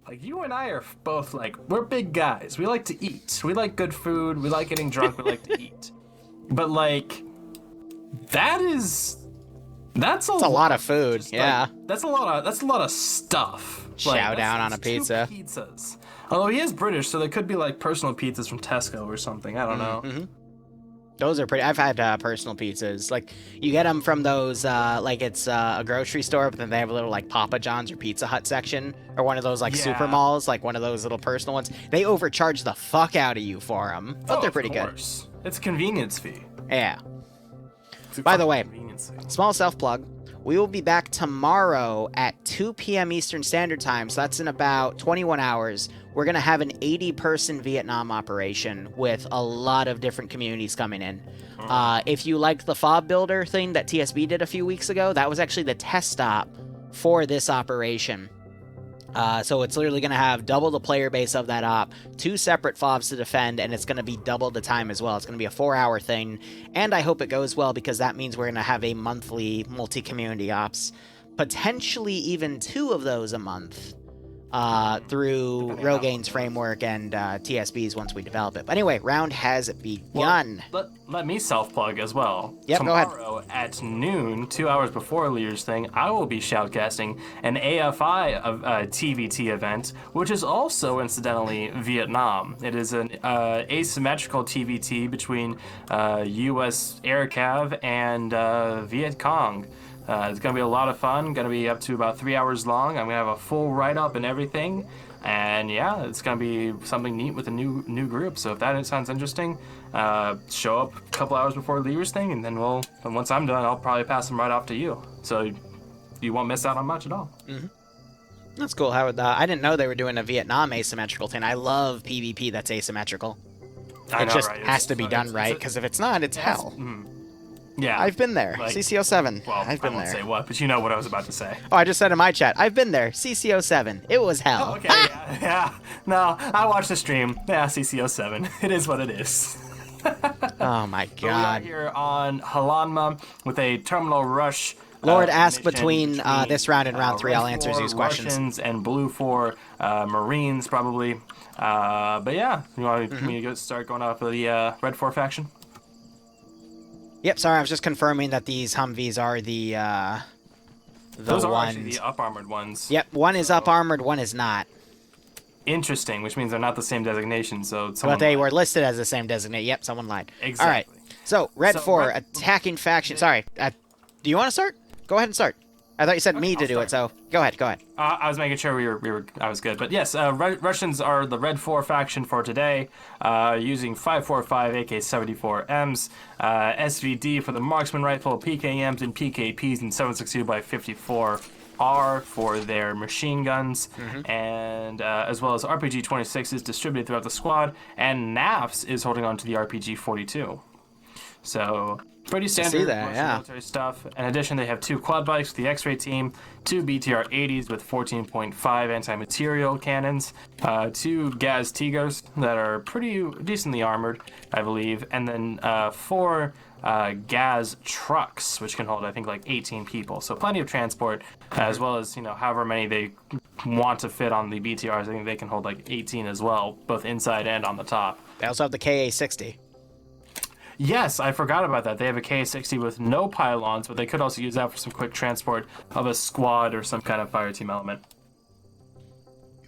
Like, you and I are both, like, we're big guys. We like to eat. We like good food. We like getting drunk. We like to eat. But, like, that's a lot of food. Just, yeah. Like, that's a lot of stuff. Chow down on a pizza. 2 pizzas. Although he is British, so they could be, like, personal pizzas from Tesco or something. I don't know. Those are pretty. I've had personal pizzas. Like, you get them from those, like it's a grocery store, but then they have a little, like, Papa John's or Pizza Hut section, or one of those, like, super malls, like one of those little personal ones. They overcharge the fuck out of you for them, but they're pretty good. It's a convenience fee. Yeah. By the way, small self-plug. We will be back tomorrow at 2 p.m. Eastern Standard Time, so that's in about 21 hours. We're going to have an 80-person Vietnam operation with a lot of different communities coming in. If you liked the fob builder thing that TSB did a few weeks ago, that was actually the test stop for this operation. So it's literally going to have double the player base of that op, 2 separate fobs to defend, and it's going to be double the time as well. It's going to be a 4-hour thing, and I hope it goes well because that means we're going to have a monthly multi-community ops, potentially even 2 of those a month through Rogain's framework and TSBs once we develop it. But anyway, round has begun. Well, let me self-plug as well. Yep, Tomorrow at noon, 2 hours before Liru's thing, I will be shoutcasting an AFI TVT event, which is also, incidentally, Vietnam. It is an asymmetrical TVT between U.S. Air Cav and Viet Cong. It's going to be a lot of fun. Going to be up to about 3 hours long. I'm going to have a full write-up and everything. And yeah, it's going to be something neat with a new group. So if that sounds interesting, show up a couple hours before Liru's thing, and then once I'm done, I'll probably pass them right off to you. So you won't miss out on much at all. That's cool. I didn't know they were doing a Vietnam asymmetrical thing. I love PvP that's asymmetrical. It just has to be done right, because if it's not, it's hell. Yeah. I've been there. Like, CCO7. Well, I've been I won't there. say what, but you know what I was about to say. Oh, I just said in my chat, I've been there. CCO7. It was hell. Oh, okay, yeah. No, I watched the stream. Yeah, CCO7. It is what it is. Oh my god. We are here on Halanma with a terminal rush. Lord, ask between this round and round 3. I'll answer Zoo's questions. Russians and BLUFOR, Marines probably. But yeah, you want me to start going off of the Red 4 faction? Yep, sorry, I was just confirming that these Humvees are the Those are ones. actually the up-armored ones. Yep, one is up-armored, one is not. Interesting, which means they're not the same designation, so but they were listed as the same designate. Yep, someone lied. Exactly. All right, so Red 4, attacking faction. Sorry, do you want to start? Go ahead and start. I thought you said me to do it, so go ahead. I was making sure I was good. But yes, Russians are the Red 4 faction for today, using 545 AK-74Ms, SVD for the marksman rifle, PKMs and PKPs, and 7.62 by 54R for their machine guns, and as well as RPG-26s distributed throughout the squad, and NAFs is holding on to the RPG-42. So pretty standard military stuff. In addition, they have 2 quad bikes with the X-ray team, 2 BTR-80s with 14.5 anti-material cannons, 2 Gaz Tigers that are pretty decently armored, I believe, and then 4 Gaz trucks, which can hold, I think, like 18 people. So plenty of transport, as well as, however many they want to fit on the BTRs. I think they can hold like 18 as well, both inside and on the top. They also have the KA-60. Yes, I forgot about that. They have a K-60 with no pylons, but they could also use that for some quick transport of a squad or some kind of fire team element.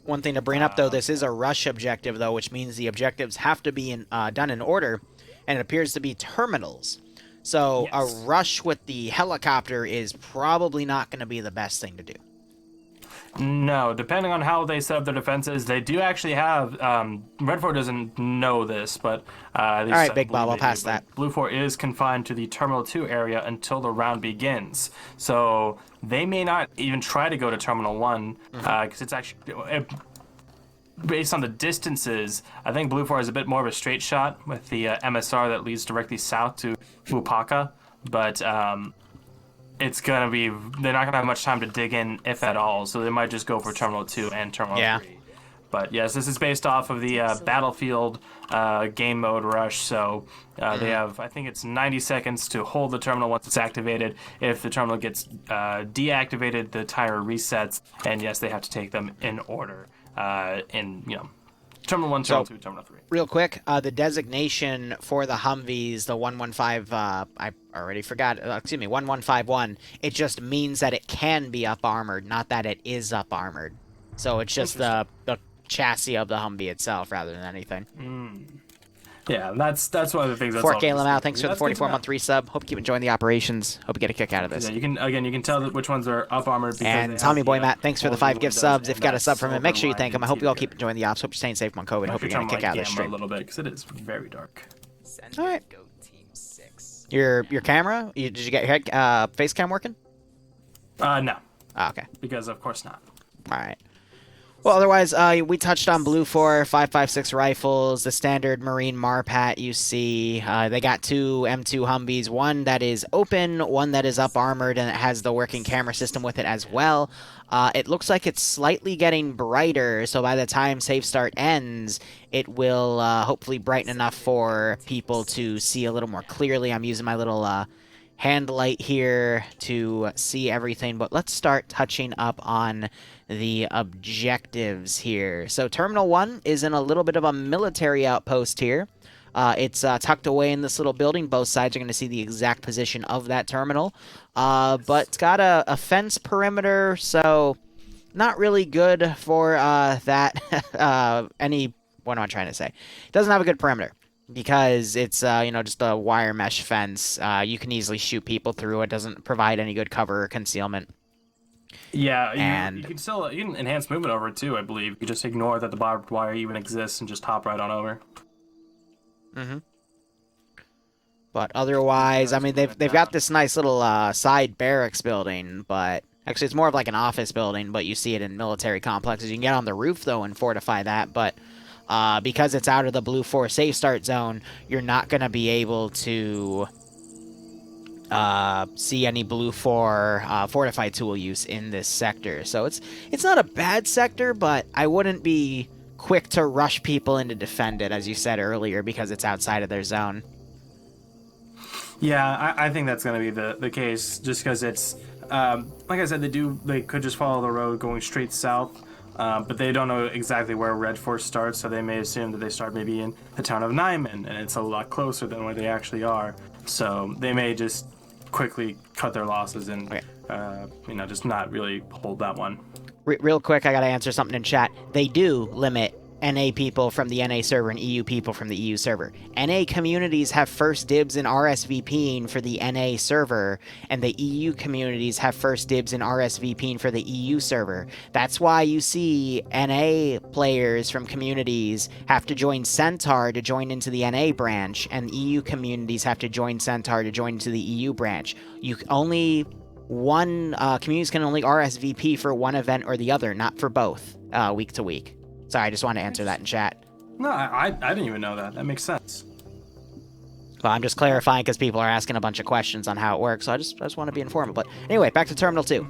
One thing to bring up, though, this is a rush objective, though, which means the objectives have to be done in order, and it appears to be terminals. So a rush with the helicopter is probably not going to be the best thing to do. No, depending on how they set up their defenses, they do actually have... Red 4 doesn't know this, but... all right, Big Bob, I'll pass that. BLUFOR is confined to the Terminal 2 area until the round begins. So they may not even try to go to Terminal 1, because it's actually... based on the distances, I think BLUFOR is a bit more of a straight shot with the MSR that leads directly south to Wupaka, but... it's going to be... They're not going to have much time to dig in, if at all, so they might just go for Terminal 2 and Terminal 3. But yes, this is based off of the Battlefield game mode rush, so they have, I think it's 90 seconds to hold the terminal once it's activated. If the terminal gets deactivated, the timer resets, and yes, they have to take them in order. in, Terminal 1, Terminal 2, Terminal 3. Real quick, the designation for the Humvees, the 115, I already forgot, 1151, it just means that it can be up-armored, not that it is up-armored. So it's just the chassis of the Humvee itself rather than anything. Yeah, that's one of the things. Fort Galen out. Thanks for the 44-month resub. Hope you keep enjoying the operations. Hope you get a kick out of this. Yeah, you can tell which ones are up armored. And Tommy Boy Matt, thanks for the 5 gift subs. If you got a sub from him, make sure you thank him. I hope you all keep enjoying the ops. Hope you're staying safe on COVID. Hope you're getting a kick out of this stream. A little bit because it is very dark. All right. Your camera? Did you get your face cam working? No. Oh, okay. Because of course not. All right. Well, otherwise, we touched on BLUFOR, 5.56 rifles, the standard Marine Marpat you see. They got 2 M2 Humvees, one that is open, one that is up-armored, and it has the working camera system with it as well. It looks like it's slightly getting brighter, so by the time Safe Start ends, it will hopefully brighten enough for people to see a little more clearly. I'm using my little hand light here to see everything, but let's start touching up on the objectives here. So Terminal 1 is in a little bit of a military outpost here. It's tucked away in this little building. Both sides are going to see the exact position of that terminal. But it's got a fence perimeter, so not really good for that. What am I trying to say? It doesn't have a good perimeter because it's just a wire mesh fence. You can easily shoot people through. It doesn't provide any good cover or concealment. Yeah, you can enhance movement over it too, I believe. You just ignore that the barbed wire even exists and just hop right on over. But otherwise, I mean, they've got this nice little side barracks building, but actually it's more of like an office building, but you see it in military complexes. You can get on the roof, though, and fortify that, but because it's out of the BLUFOR Safe Start zone, you're not going to be able to see any BLUFOR fortified tool use in this sector. So it's not a bad sector, but I wouldn't be quick to rush people in to defend it, as you said earlier, because it's outside of their zone. Yeah, I think that's going to be the case, just because it's, like I said, they could just follow the road going straight south, but they don't know exactly where Red Force starts, so they may assume that they start maybe in the town of Nyman, and it's a lot closer than where they actually are. So they may just quickly cut their losses and, just not really hold that one. Real quick, I gotta answer something in chat. They do limit NA people from the NA server and EU people from the EU server. NA communities have first dibs in RSVPing for the NA server, and the EU communities have first dibs in RSVPing for the EU server. That's why you see NA players from communities have to join Centaur to join into the NA branch, and EU communities have to join Centaur to join into the EU branch. Communities can only RSVP for one event or the other, not for both, week to week. Sorry, I just wanted to answer that in chat. No, I didn't even know that. That makes sense. Well, I'm just clarifying because people are asking a bunch of questions on how it works, so I just want to be informal. But anyway, back to Terminal 2.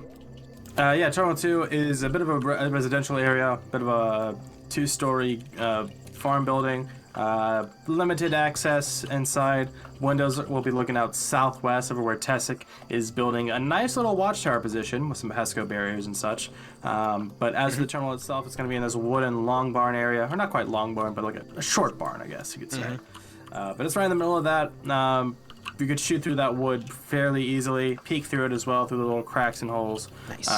Terminal 2 is a bit of a residential area, a bit of a 2-story farm building. Limited access inside. Windows will be looking out southwest over where Tessic is building a nice little watchtower position with some HESCO barriers and such. But as the terminal itself, it's going to be in this wooden long barn area, or not quite long barn, but like a short barn, I guess you could say. But it's right in the middle of that. You could shoot through that wood fairly easily, peek through it as well through the little cracks and holes. Nice.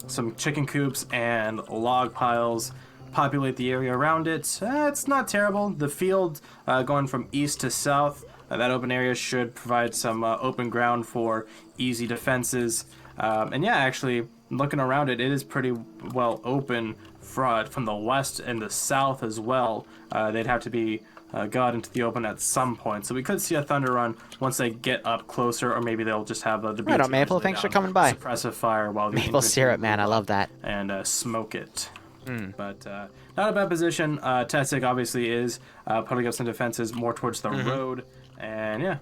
Some chicken coops and log piles populate the area around it. It's not terrible. The field going from east to south, that open area should provide some open ground for easy defenses. And yeah, actually, looking around it, it is pretty well open from the west and the south as well. They'd have to be got into the open at some point. So we could see a Thunder Run once they get up closer, or maybe they'll just have the right on, Maple. Thanks for coming by. Suppressive fire while the Maple syrup, man. I love that. And smoke it. But not a bad position. Tessic obviously is putting up some defenses more towards the road. And yeah.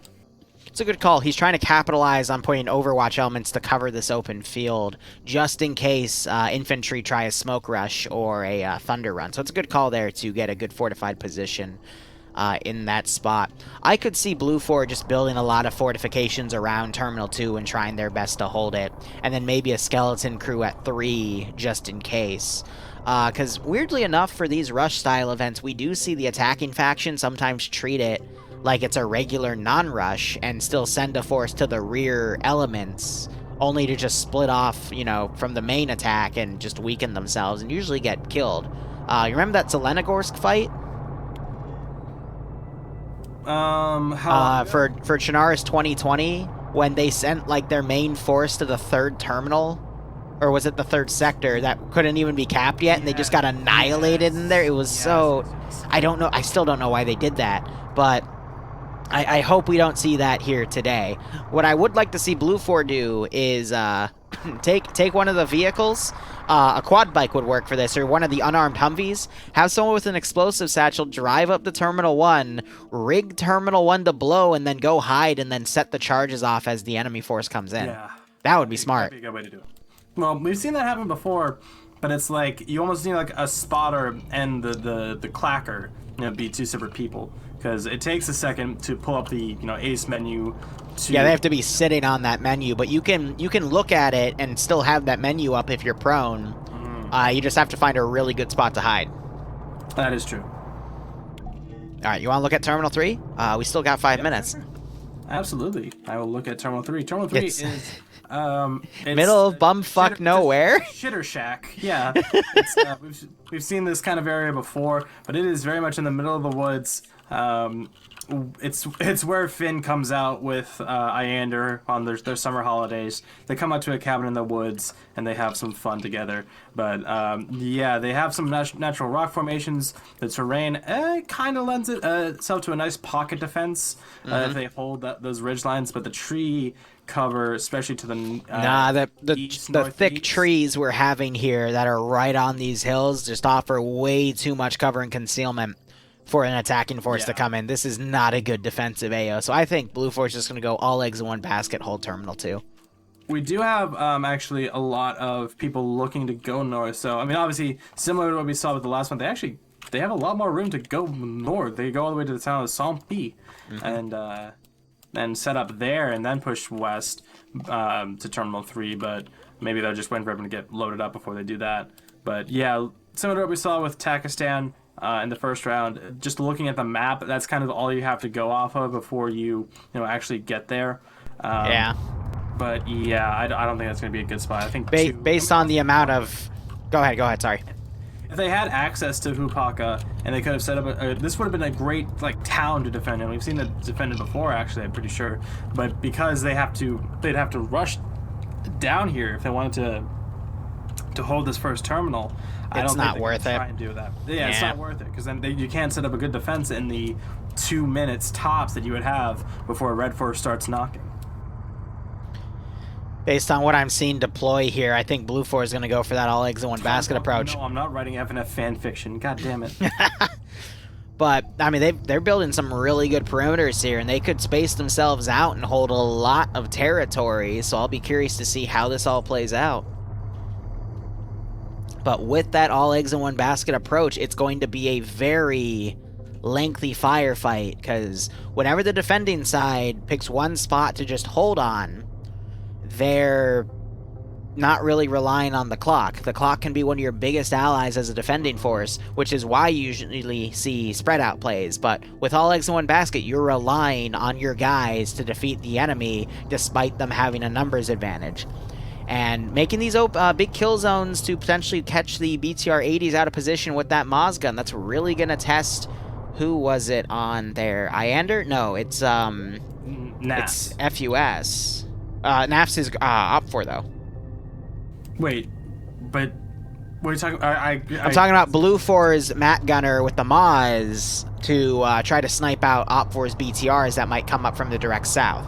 It's a good call. He's trying to capitalize on putting Overwatch elements to cover this open field, just in case infantry try a smoke rush or a Thunder Run. So it's a good call there to get a good fortified position. in that spot. I could see BLUFOR just building a lot of fortifications around Terminal 2 and trying their best to hold it, and then maybe a skeleton crew at 3 just in case. Because weirdly enough, for these rush-style events, we do see the attacking faction sometimes treat it like it's a regular non-rush and still send a force to the rear elements, only to just split off, you know, from the main attack and just weaken themselves and usually get killed. You remember that Zelenogorsk fight? For Chernarus 2020, when they sent, like, their main force to the 3rd terminal, or was it the 3rd sector, that couldn't even be capped yet, and they just got annihilated in there? It was so... I don't know, I still don't know why they did that, but I hope we don't see that here today. What I would like to see BLUFOR do is take one of the vehicles. A quad bike would work for this, or one of the unarmed Humvees. Have someone with an explosive satchel drive up to Terminal 1, rig Terminal 1 to blow, and then go hide and then set the charges off as the enemy force comes in. Yeah. That would be smart. That'd be a good way to do it. Well, we've seen that happen before, but it's like you almost need like a spotter and the clacker, you know, be 2 separate people, because it takes a second to pull up the, you know, ace menu. Yeah, they have to be sitting on that menu, but you can look at it and still have that menu up if you're prone. You just have to find a really good spot to hide. That is true. All right, you want to look at Terminal 3? We still got 5 minutes. Sure. Absolutely, I will look at Terminal 3. Terminal 3 is it's middle of bumfuck nowhere. Shitter shack. Yeah, we've seen this kind of area before, but it is very much in the middle of the woods. It's where Finn comes out with Iander on their summer holidays. They come out to a cabin in the woods and they have some fun together. But yeah, they have some natural rock formations. The terrain kind of lends itself to a nice pocket defense if they hold those ridge lines. But the tree cover, especially to the the thick trees we're having here that are right on these hills, just offer way too much cover and concealment for an attacking force to come in. This is not a good defensive AO, so I think BLUFOR is just going to go all eggs in one basket, hold Terminal 2. We do have actually a lot of people looking to go north, so I mean obviously similar to what we saw with the last one, they have a lot more room to go north. They go all the way to the town of Saint-Pie and set up there and then push west to Terminal 3, but maybe they'll just wait for everyone to get loaded up before they do that. But yeah, similar to what we saw with Takistan in the first round, just looking at the map, that's kind of all you have to go off of before you actually get there. But yeah, I don't think that's going to be a good spot. I think based on the amount of... Go ahead, sorry. If they had access to Hupaka and they could have set up this would have been a great town to defend, and we've seen it defended before actually, I'm pretty sure. But because they'd have to rush down here if they wanted to hold this first terminal. It's not worth it. Try and do that. Yeah, it's not worth it, because then you can't set up a good defense in the 2 minutes tops that you would have before Red Force starts knocking. Based on what I'm seeing deploy here, I think BLUFOR is going to go for that all eggs in one basket approach. No, I'm not writing FNF fan fiction. God damn it. But I mean, they're building some really good perimeters here, and they could space themselves out and hold a lot of territory. So I'll be curious to see how this all plays out. But with that all eggs in one basket approach, it's going to be a very lengthy firefight, because whenever the defending side picks one spot to just hold on, they're not really relying on the clock. The clock can be one of your biggest allies as a defending force, which is why you usually see spread out plays. But with all eggs in one basket, you're relying on your guys to defeat the enemy despite them having a numbers advantage. And making these big kill zones to potentially catch the BTR-80s out of position with that Moz gun, that's really going to test... Who was it on there? Iander? No, it's Nafs. It's FUS. Nafs is OPFOR, though. Wait, but what are you talking about? I'm talking about BLUFOR's Mat Gunner with the Moz to try to snipe out OPFOR's BTRs that might come up from the direct south.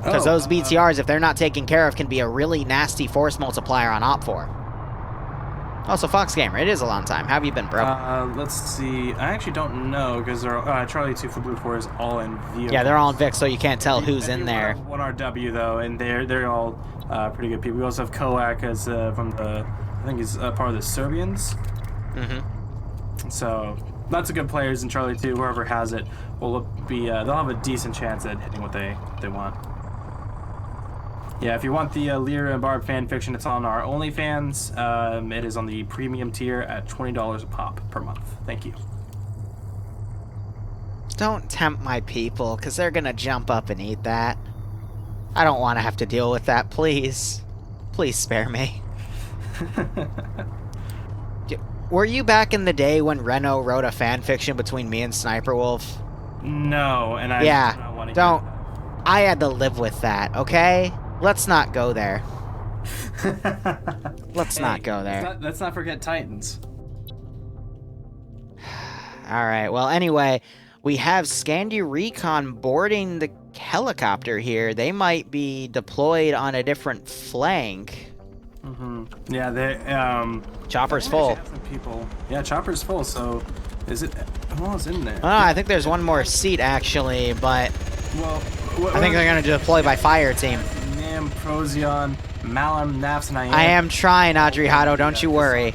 Because those BTRs, if they're not taken care of, can be a really nasty force multiplier on OPFOR. Also, Fox Gamer, it is a long time. How have you been, bro? Let's see. I actually don't know, because Charlie 2 for BLUFOR is all in vehicle. Yeah, they're all in Vic, so you can't tell who's in there. 1RW, though, and they're all pretty good people. We also have Koak as from the... I think he's part of the Serbians. Mm-hmm. So, lots of good players in Charlie 2. Whoever has it will be they'll have a decent chance at hitting what they want. Yeah, if you want the Liru and Barb fan fiction, it's on our OnlyFans. It is on the premium tier at $20 a pop per month. Thank you. Don't tempt my people, because they're gonna jump up and eat that. I don't want to have to deal with that, please. Please spare me. Were you back in the day when Reno wrote a fan fiction between me and Sniper Wolf? No, and I don't want to don't. I had to live with that, okay? Let's not go there. Let's not go there. Let's not forget Titans. Alright, well, anyway, we have Scandi Recon boarding the helicopter here. They might be deployed on a different flank. Yeah, they Chopper's full. People. Yeah, Chopper's full, so is it who else in there? Oh, I think there's one more seat actually, but well, I think they're gonna deploy by fire team. Nam, Procyon, Malum, Naps, and I am trying, Adriano, don't you worry.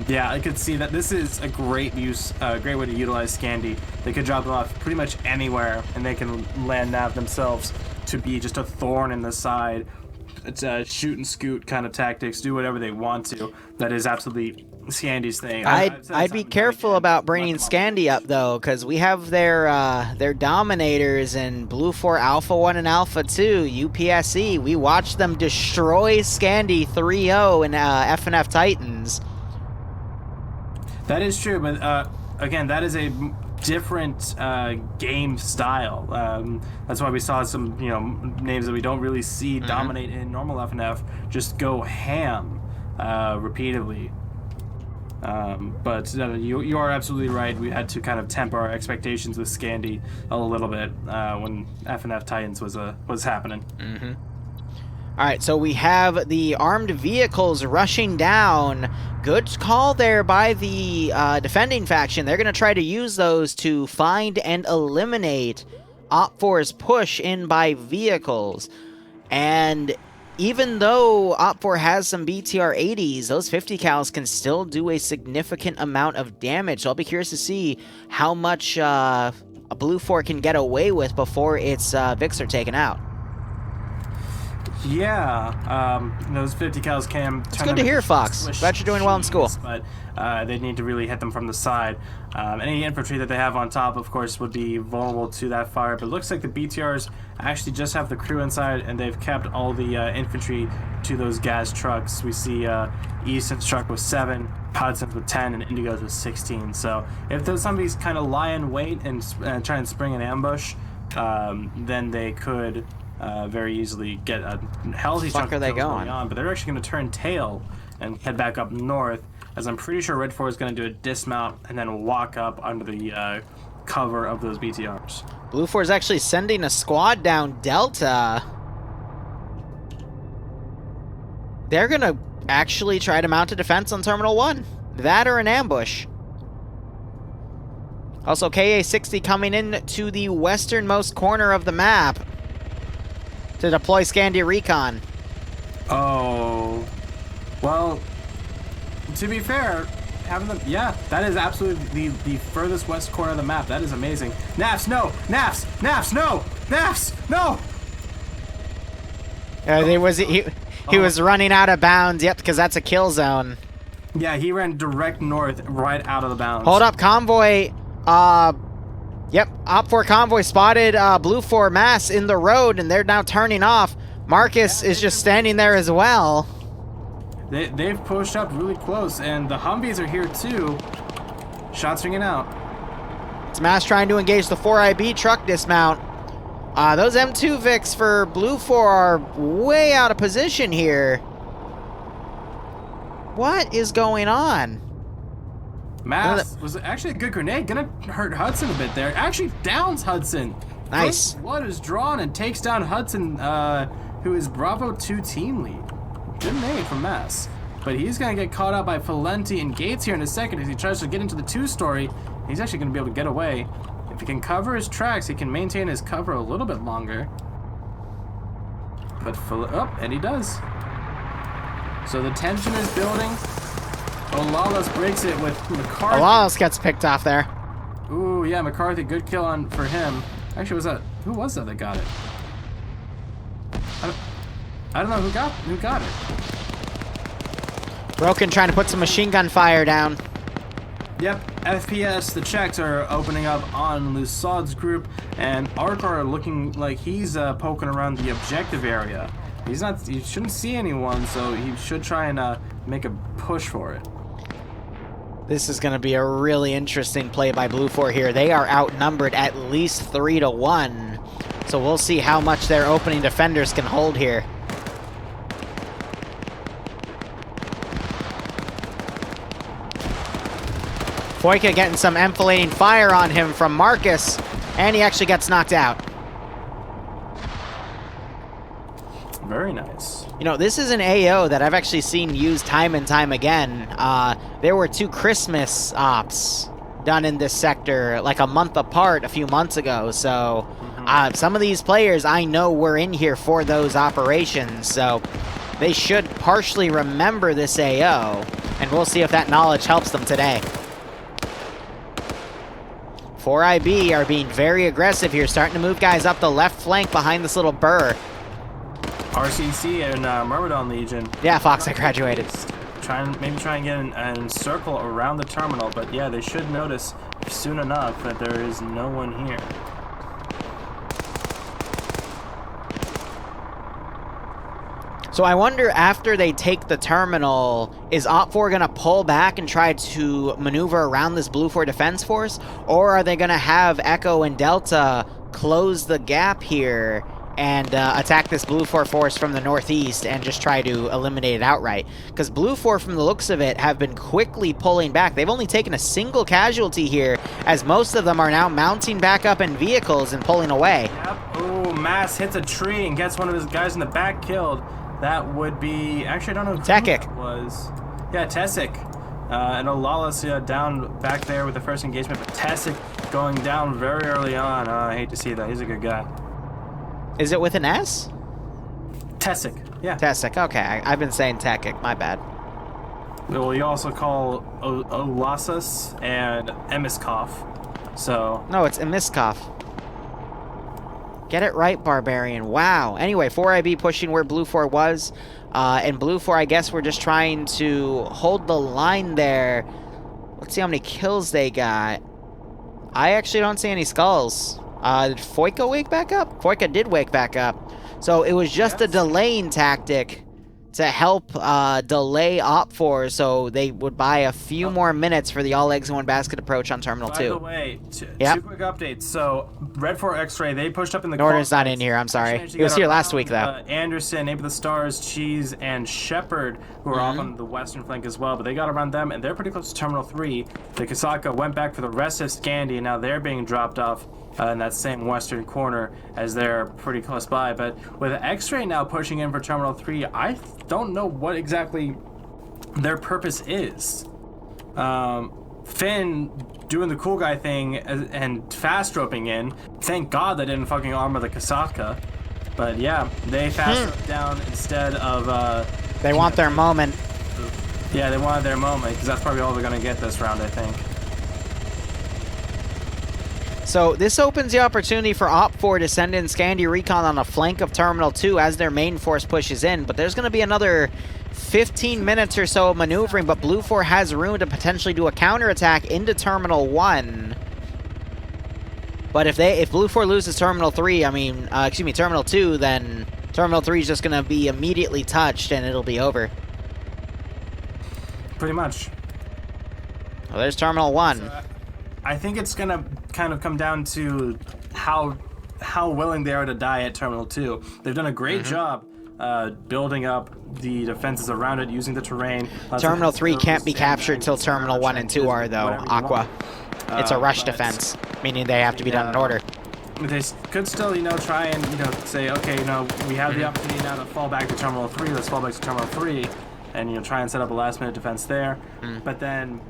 Yeah, I could see that this is a great great way to utilize Scandi. They could drop them off pretty much anywhere, and they can land nav themselves to be just a thorn in the side. It's a shoot and scoot kind of tactics. Do whatever they want to. That is absolutely Scandi's thing. I'd be careful about bringing Scandi up though, because we have their dominators in BLUFOR Alpha 1 and Alpha 2 UPSE. We watched them destroy Scandi 3-0 in FNF Titans. That is true, but again, that is a different game style. That's why we saw some names that we don't really see dominate in normal FNF just go ham repeatedly. But you are absolutely right. We had to kind of temper our expectations with Scandi a little bit when FNF Titans was happening. All right, so we have the armed vehicles rushing down. Good call there by the defending faction. They're going to try to use those to find and eliminate OPFOR's push in by vehicles. And even though OPFOR has some BTR 80s, those 50 cals can still do a significant amount of damage. So I'll be curious to see how much a BLUFOR can get away with before its Vics are taken out. Yeah, those 50 cals can. It's good to hear, Fox. Glad you're doing well in school. But they need to really hit them from the side. Any infantry that they have on top, of course, would be vulnerable to that fire. But it looks like the BTRs actually just have the crew inside, and they've kept all the infantry to those gas trucks. We see Easton's truck with 7, Hudson's with 10, and Indigo's with 16. So if those zombies kind of lie in wait and try and spring an ambush, then they could very easily get a healthy chunk of kills going on, but they're actually going to turn tail and head back up north, as I'm pretty sure Red 4 is going to do a dismount and then walk up under the cover of those BTRs. BLUFOR is actually sending a squad down Delta. They're going to actually try to mount a defense on Terminal 1. That or an ambush. Also, KA-60 coming in to the westernmost corner of the map to deploy Scandi Recon. Oh, well, to be fair, having them, yeah, that is absolutely the furthest west corner of the map. That is amazing. Naps, no! Naps! Naps, no! Naps, no! He was running out of bounds, yep, because that's a kill zone. Yeah, he ran direct north, right out of the bounds. Hold up, convoy, yep, OPFOR convoy spotted BLUFOR mass in the road, and they're now turning off. Marcus is just standing there as well. They've pushed up really close, and the Humvees are here too. Shots ringing out. It's Mass trying to engage the 4IB truck dismount. Those M2 Vics for BLUFOR are way out of position here. What is going on? Mass was actually a good grenade. Gonna hurt Hudson a bit there. Actually downs Hudson. Nice. First blood is drawn and takes down Hudson, who is Bravo 2 team lead. Good nade from Mass. But he's gonna get caught out by Valenti and Gates here in a second as he tries to get into the 2-story. He's actually gonna be able to get away. If he can cover his tracks, he can maintain his cover a little bit longer. But and he does. So the tension is building. Olalas breaks it with McCarthy. Olalas gets picked off there. Ooh, yeah, McCarthy, good kill on for him. Actually, who was that got it? I don't know who got it. Broken trying to put some machine gun fire down. Yep, FPS, the checks are opening up on Lussad's group, and Arkar looking like he's poking around the objective area. He shouldn't see anyone, so he should try and make a push for it. This is going to be a really interesting play by BLUFOR here. They are outnumbered at least 3-1, so we'll see how much their opening defenders can hold here. Foika getting some enfilading fire on him from Marcus, and he actually gets knocked out. Very nice. You know, this is an AO that I've actually seen used time and time again. There were 2 Christmas ops done in this sector like a month apart a few months ago, so some of these players I know were in here for those operations, so they should partially remember this AO, and we'll see if that knowledge helps them today. 4IB are being very aggressive here, starting to move guys up the left flank behind this little burr. RCC and Myrmidon Legion. Yeah, Fox, I graduated. Maybe try and get an circle around the terminal, but yeah, they should notice soon enough that there is no one here. So I wonder, after they take the terminal, is OPFOR going to pull back and try to maneuver around this BLUFOR defense force? Or are they going to have Echo and Delta close the gap here and attack this BLUFOR force from the northeast and just try to eliminate it outright? Because BLUFOR, from the looks of it, have been quickly pulling back. They've only taken a single casualty here, as most of them are now mounting back up in vehicles and pulling away. Yep. Ooh, Mass hits a tree and gets one of his guys in the back killed. That would be... Actually, I don't know who that was. Yeah, Tessic. And Olalas down back there with the first engagement, but Tessic going down very early on. I hate to see that. He's a good guy. Is it with an S? Tessic, yeah. Tessic, okay. I've been saying Tekic, my bad. Well, you also call Olasas and Emiskov, so... No, it's Emiskov. Get it right, Barbarian. Wow. Anyway, 4IB pushing where BLUFOR was. And BLUFOR, I guess we're just trying to hold the line there. Let's see how many kills they got. I actually don't see any skulls. Did Foika wake back up? Foika did wake back up. So it was just a delaying tactic to help delay OPFOR, so they would buy a few more minutes for the all eggs in one basket approach on Terminal 2. By the way, two quick updates. So, Red 4 X-Ray, they pushed up in the Norton's not in here, I'm sorry. He was here last week, though. Anderson, Ape of the Stars, Cheese, and Shepard, who are off on the western flank as well, but they got around them, and they're pretty close to Terminal 3. The Kasaka went back for the rest of Scandi, and now they're being dropped off in that same western corner, as they're pretty close by. But with X-Ray now pushing in for Terminal 3, I don't know what exactly their purpose is. Finn doing the cool guy thing and fast roping in. Thank God they didn't fucking armor the Kasaka. But yeah, they fast roped down instead of... they want their moment. Yeah, they wanted their moment, because that's probably all they're going to get this round, I think. So this opens the opportunity for OPFOR to send in Scandi Recon on a flank of Terminal 2 as their main force pushes in, but there's going to be another 15 minutes or so of maneuvering, but BLUFOR has room to potentially do a counterattack into Terminal 1. But if BLUFOR loses Terminal 3, Terminal 2, then Terminal 3 is just going to be immediately touched and it'll be over. Pretty much. Well, there's Terminal 1. So, I think it's going to kind of come down to how willing they are to die at Terminal 2. They've done a great job building up the defenses around it, using the terrain. Terminal 3 can't be captured till Terminal 1 and 2 are, though, Aqua. It's a rush defense, meaning they have to be done in order. They could still, try and, say, okay, we have the opportunity now to fall back to Terminal 3, let's fall back to Terminal 3, and, try and set up a last-minute defense there. But then,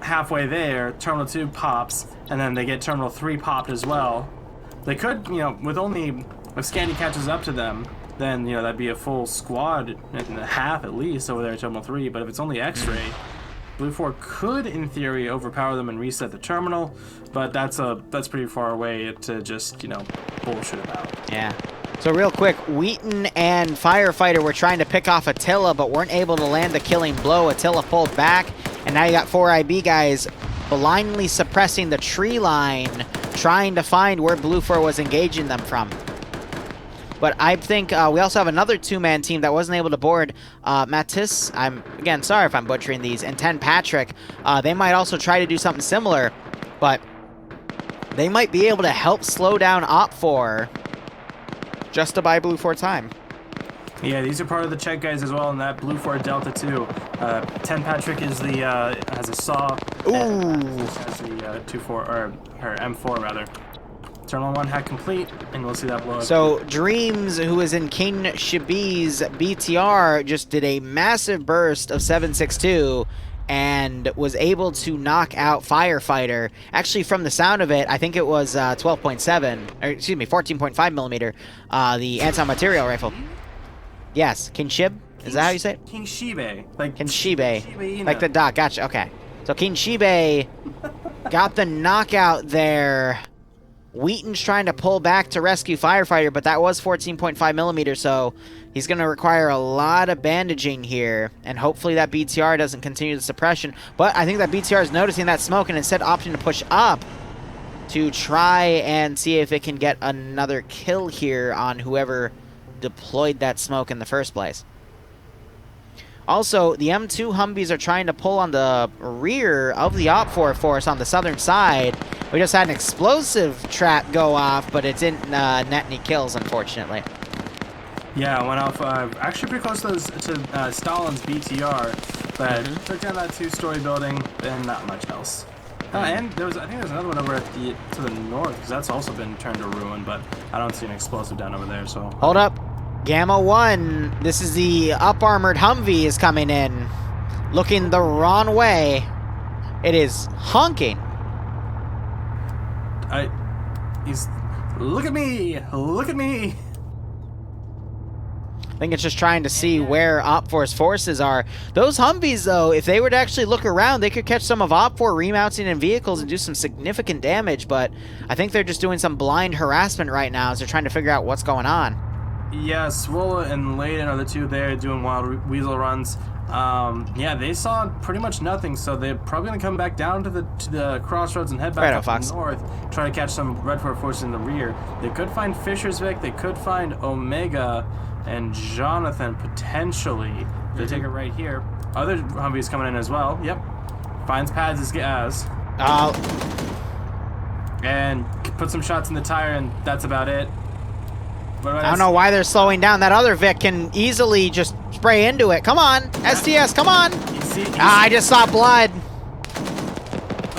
halfway there, Terminal 2 pops, and then they get Terminal 3 popped as well. They could, with only... If Scandi catches up to them, then, that'd be a full squad and a half at least over there at Terminal 3, but if it's only X-Ray, BLUFOR could, in theory, overpower them and reset the terminal, but that's pretty far away to just, you know, bullshit about. Yeah. So real quick, Wheaton and Firefighter were trying to pick off Attila, but weren't able to land the killing blow. Attila pulled back, and now you got 4 IB guys blindly suppressing the tree line, trying to find where BLUFOR was engaging them from. But I think we also have another 2-man team that wasn't able to board. Mattis, I'm, again, sorry if I'm butchering these, and 10 Patrick. They might also try to do something similar, but they might be able to help slow down OPFOR just to buy BLUFOR time. Yeah, these are part of the check guys as well in that BLUFOR Delta 2. 10 Patrick is the, has a saw. Ooh. Has the 2-4, or M4 rather. Terminal 1 hack complete, and we'll see that blow up. So Dreams, who is in King Shabi's BTR, just did a massive burst of 7.62 and was able to knock out Firefighter. Actually, from the sound of it, I think it was 12.7, or excuse me, 14.5 millimeter, the anti-material rifle. Yes, King Shib? Is that how you say it? King Shibe. Like King Shibe. Shibe, Like the dog. Gotcha. Okay. So King Shibe got the knockout there. Wheaton's trying to pull back to rescue Firefighter, but that was 14.5 millimeter, so he's going to require a lot of bandaging here, and hopefully that BTR doesn't continue the suppression. But I think that BTR is noticing that smoke and instead opting to push up to try and see if it can get another kill here on whoever deployed that smoke in the first place. Also, the M2 Humvees are trying to pull on the rear of the OPFOR force on the southern side. We just had an explosive trap go off, but it didn't net any kills, unfortunately. Yeah, it went off actually pretty close to Stalin's BTR, but took down that 2-story building and not much else. And I think there's another one over at to the north, because that's also been turned to ruin, but I don't see an explosive down over there, so... Hold up. Gamma 1, this is the up-armored Humvee is coming in. Looking the wrong way. It is honking. Look at me! Look at me! I think it's just trying to see where OPFOR's forces are. Those Humvees, though, if they were to actually look around, they could catch some of OPFOR remounting in vehicles and do some significant damage, but I think they're just doing some blind harassment right now as they're trying to figure out what's going on. Yeah, Swola and Layden are the two there doing wild weasel runs. Yeah, they saw pretty much nothing, so they're probably going to come back down to the crossroads and head back up north, try to catch some Red 4 forces in the rear. They could find Fisher's Vic, they could find Omega and Jonathan, potentially. They take it right here. Other Humvees coming in as well. Yep. Finds pads as gas. And put some shots in the tire, and that's about it. I don't know why they're slowing down. That other Vic can easily just spray into it. Come on, STS, come on. I just saw blood.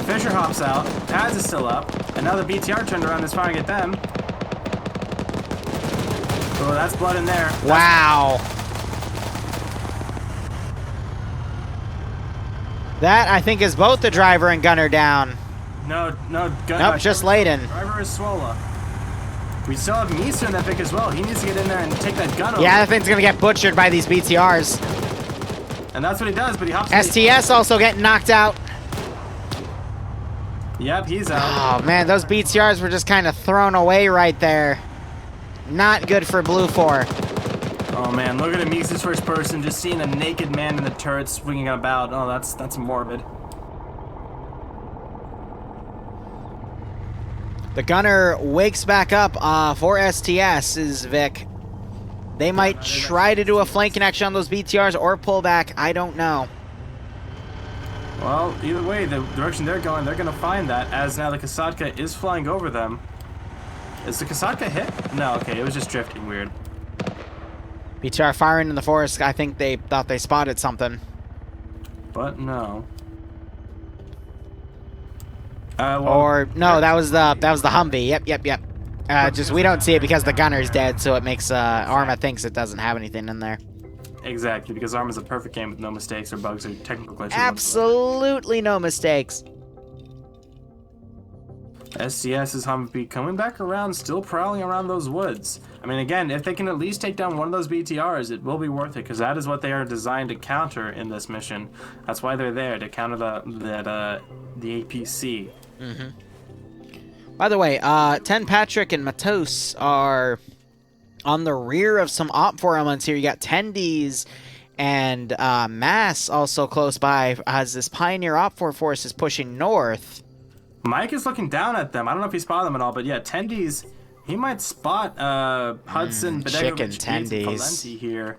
Fisher hops out. Pads is still up. And now the BTR turned around and is firing at them. Oh, that's blood in there. Wow. That, I think, is both the driver and gunner down. No. Nope, just Layden. Driver is Swola. We still have Misa in that pick as well. He needs to get in there and take that gun over. Yeah, that thing's going to get butchered by these BTRs. And that's what he does, but he hops... STS also getting knocked out. Yep, he's out. Oh, man, those BTRs were just kind of thrown away right there. Not good for BLUFOR. Oh, man, look at Misa's first person, just seeing a naked man in the turret swinging about. Oh, that's morbid. The gunner wakes back up for STS, is Vic. They might try to do a flank connection on those BTRs or pull back. I don't know. Well, either way, the direction they're going to find that, as now the Kasatka is flying over them. Is the Kasatka hit? No, okay, it was just drifting weird. BTR firing in the forest. I think they thought they spotted something. But no. Or no, that was the Humvee. Yep. Just we don't see it because the gunner's dead, so it makes Arma thinks it doesn't have anything in there. Exactly, because Arma's a perfect game with no mistakes or bugs or technical glitches. Absolutely no mistakes. STS's Humvee coming back around, still prowling around those woods. I mean, again, if they can at least take down one of those BTRs, it will be worth it, because that is what they are designed to counter in this mission. That's why they're there, to counter the APC. By the way, Ten Patrick and Matos are on the rear of some OPFOR elements here. You got Tendies and Mass also close by as this Pioneer OPFOR force is pushing north. Mike is looking down at them. I don't know if he spotted them at all, but yeah, Tendies, he might spot Hudson, Chicken Bedegovic, Tendies. Valenti here.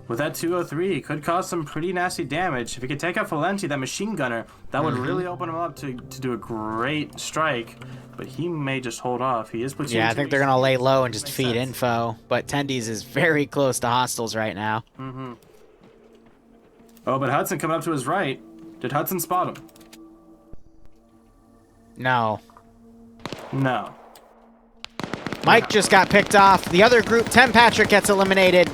With that 203, could cause some pretty nasty damage. If he could take out Valenti, that machine gunner, that would really open him up to do a great strike. But he may just hold off. He is platoon. Yeah, I think they're going to lay low and just feed info. But Tendies is very close to hostiles right now. Oh, but Hudson coming up to his right. Did Hudson spot him? No. No. Mike just got picked off. The other group, Ten Patrick, gets eliminated.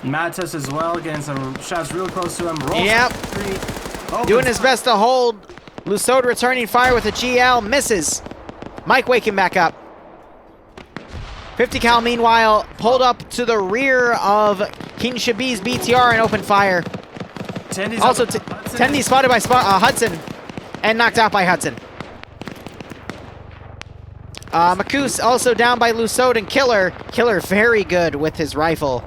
Matis as well, getting some shots real close to him. Rolls Doing his best to hold. Lusode returning fire with a GL. Misses. Mike waking back up. 50 cal, meanwhile, pulled up to the rear of King Shabi's BTR and opened fire. Tendies Also, Tendy spotted by Hudson and knocked out by Hudson. Makus also down by Lusode and Killer. Killer very good with his rifle.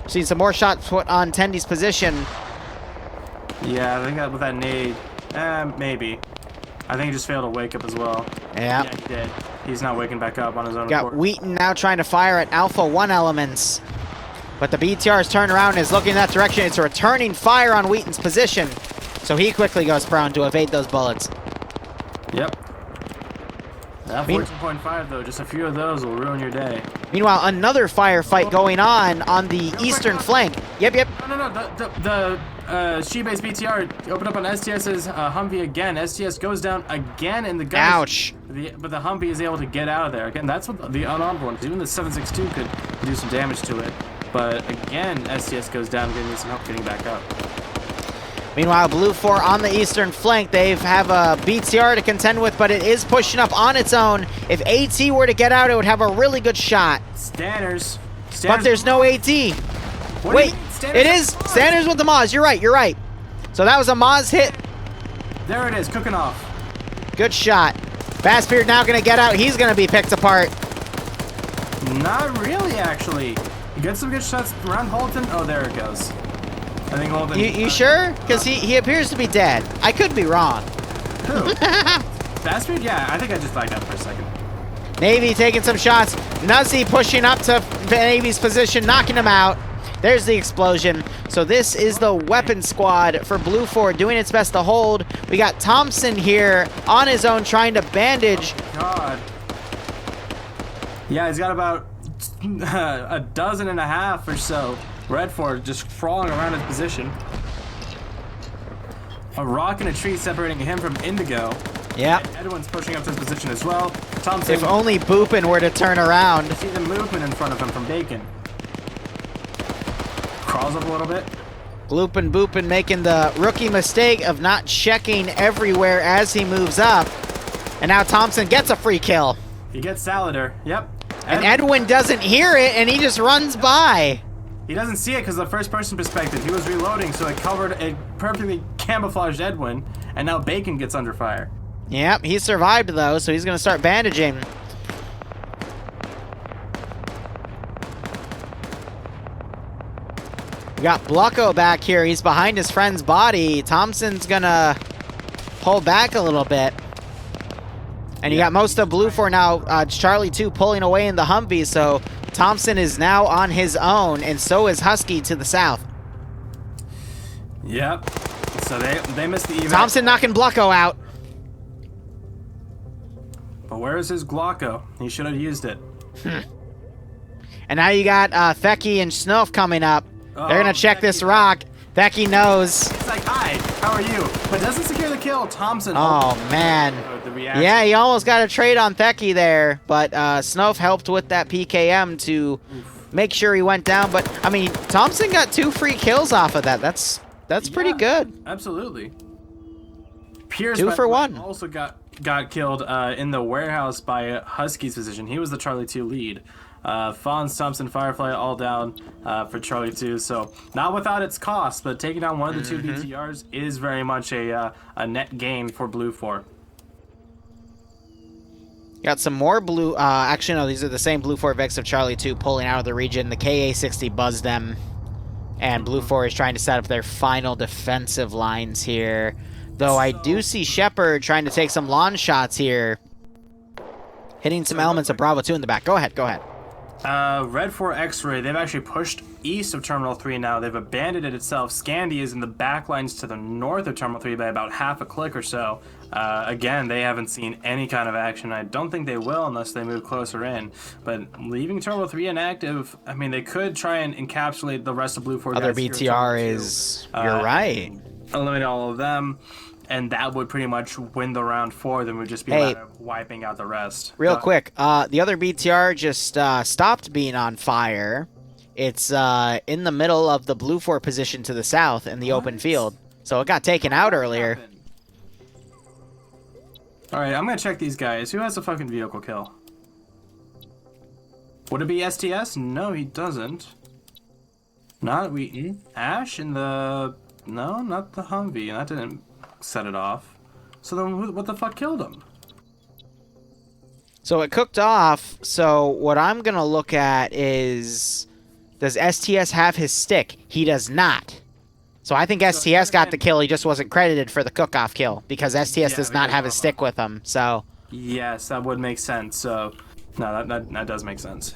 See some more shots put on Tendy's position. Yeah, I think that with that nade, maybe. I think he just failed to wake up as well. Yeah. Yeah, he did. He's not waking back up on his own Got accord. Wheaton now trying to fire at Alpha 1 elements. But the BTR's turned around and is looking in that direction. It's a returning fire on Wheaton's position. So he quickly goes prone to evade those bullets. Yep. That 14.5 though, just a few of those will ruin your day. Meanwhile, another firefight going on the eastern flank. Yep. No. The She-based BTR opened up on STS's Humvee again. STS goes down again in the gun. Ouch. But the Humvee is able to get out of there. Again, that's what the unarmed one, even the 7.62 could do some damage to it. But again, STS goes down, getting some help getting back up. Meanwhile, BLUFOR on the eastern flank. They have a BTR to contend with, but it is pushing up on its own. If AT were to get out, it would have a really good shot. Stanners. But there's no AT. Wait, it is Stanners with the Moz. You're right. So that was a Moz hit. There it is, cooking off. Good shot. Fastbeard now going to get out. He's going to be picked apart. Not really, actually. He gets some good shots around Holton. Oh, there it goes. I think Holton. You sure? Because he appears to be dead. I could be wrong. Who? Fastbeard? Yeah, I think I just lagged out for a second. Navy taking some shots. Nuzzy pushing up to Navy's position, knocking him out. There's the explosion. So this is the weapon squad for BLUFOR doing its best to hold. We got Thompson here on his own trying to bandage. Oh, God. Yeah, he's got about a dozen and a half or so. Redford just crawling around his position. A rock and a tree separating him from Indigo. Yeah. Edwin's pushing up to his position as well. Thompson. If only Boopin were to turn around. You see the movement in front of him from Bacon. Crawls up a little bit. Boopin making the rookie mistake of not checking everywhere as he moves up. And now Thompson gets a free kill. He gets Salader. Yep. And Edwin doesn't hear it, and he just runs by. He doesn't see it because the first-person perspective. He was reloading, so it covered a perfectly camouflaged Edwin, and now Bacon gets under fire. Yep, he survived, though, so he's going to start bandaging. We got Blucko back here. He's behind his friend's body. Thompson's going to pull back a little bit. And you got most of BLUFOR now, Charlie 2 pulling away in the Humvee, so Thompson is now on his own, and so is Husky to the south. Yep. So they missed the evac. Thompson knocking Blucko out. But where is his Glocko? He should have used it. And now you got Fecky and Snoof coming up. They're going to check this rock. Fecky knows. It's like, hi, how are you? But doesn't secure the kill. Thompson. Oh, man. Yeah, he almost got a trade on Fecky there, but Snoof helped with that PKM to make sure he went down. But, I mean, Thompson got 2 free kills off of that. That's pretty good. Absolutely. Pierce 2 for 1. Also got got killed in the warehouse by Husky's position. He was the Charlie 2 lead. Fonz, Thompson, Firefly all down for Charlie 2. So not without its cost, but taking down one of the two BTRs is very much a net gain for BLUFOR. Got some more blue. Actually, no, these are the same BLUFOR Vex of Charlie 2 pulling out of the region. The KA-60 buzzed them, and BLUFOR is trying to set up their final defensive lines here. Though I do see Shepard trying to take some launch shots here, hitting some elements of Bravo 2 in the back. Go ahead, go ahead. Red 4 X-Ray, they've actually pushed east of Terminal 3 now. They've abandoned it itself. Scandy is in the back lines to the north of Terminal 3 by about half a click or so. Again, they haven't seen any kind of action. I don't think they will unless they move closer in. But leaving Terminal 3 inactive, I mean, they could try and encapsulate the rest of BLUFOR. Other BTR is... You're right. Eliminate all of them. And that would pretty much win the round for them. Would just be wiping out the rest. Real quick, the other BTR just stopped being on fire. It's in the middle of the BLUFOR position to the south in the open field. So it got taken out earlier. Alright, I'm gonna check these guys. Who has a fucking vehicle kill? Would it be STS? No, he doesn't. Not Wheaton. Ash in the... No, not the Humvee. That didn't set it off. So then what the fuck killed him? So it cooked off. So what I'm going to look at is, does STS have his stick? He does not. So I think STS got the kill. He just wasn't credited for the cook-off kill because STS does not have his stick with him. So yes, that would make sense. So no, that does make sense.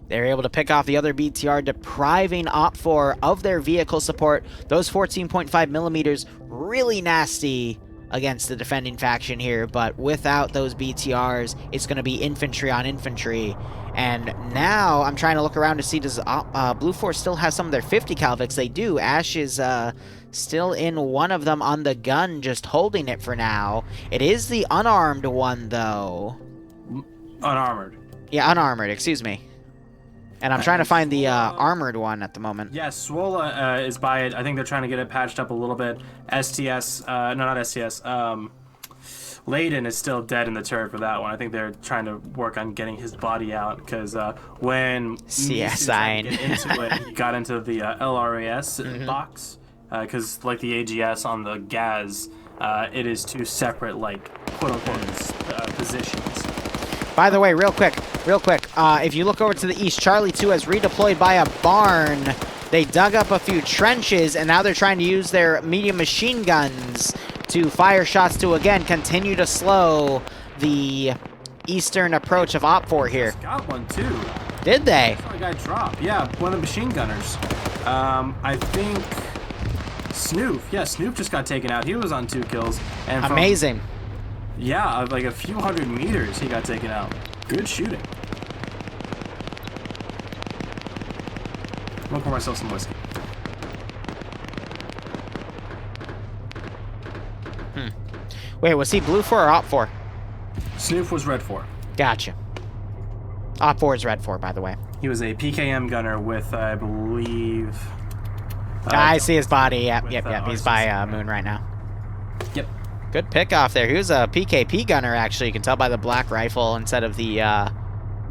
They're able to pick off the other BTR, depriving OPFOR of their vehicle support. Those 14.5 millimeters, really nasty against the defending faction here, but without those BTRs, it's going to be infantry on infantry. And now I'm trying to look around to see, does BLUFOR still have some of their 50 cal Vics? They do. Ash is still in one of them on the gun, just holding it for now. It is the unarmed one, though. Unarmored. Yeah, unarmored, excuse me. And I'm trying to find the armored one at the moment. Yeah, Swola is by it. I think they're trying to get it patched up a little bit. STS, no, not STS. Layden is still dead in the turret for that one. I think they're trying to work on getting his body out because when CSI he got into the LRAS box because like the AGS on the Gaz, it is two separate like quote unquote positions. By the way, real quick, if you look over to the east, Charlie 2 has redeployed by a barn. They dug up a few trenches, and now they're trying to use their medium machine guns to fire shots to, again, continue to slow the eastern approach of OPFOR here. Got one, too. Did they? I saw a guy drop. Yeah, one of the machine gunners. I think Snoop. Yeah, Snoop just got taken out. He was on 2 kills. And amazing. Yeah, like a few hundred meters he got taken out. Good shooting. I'm gonna pour myself some whiskey. Wait, was he BLUFOR or OPFOR? Snoop was Red 4. Gotcha. OPFOR is Red 4, by the way. He was a PKM gunner with, I believe... I see his body. Yep. He's by Moon right now. Yep. Good pick off there. He was a PKP gunner, actually. You can tell by the black rifle instead of the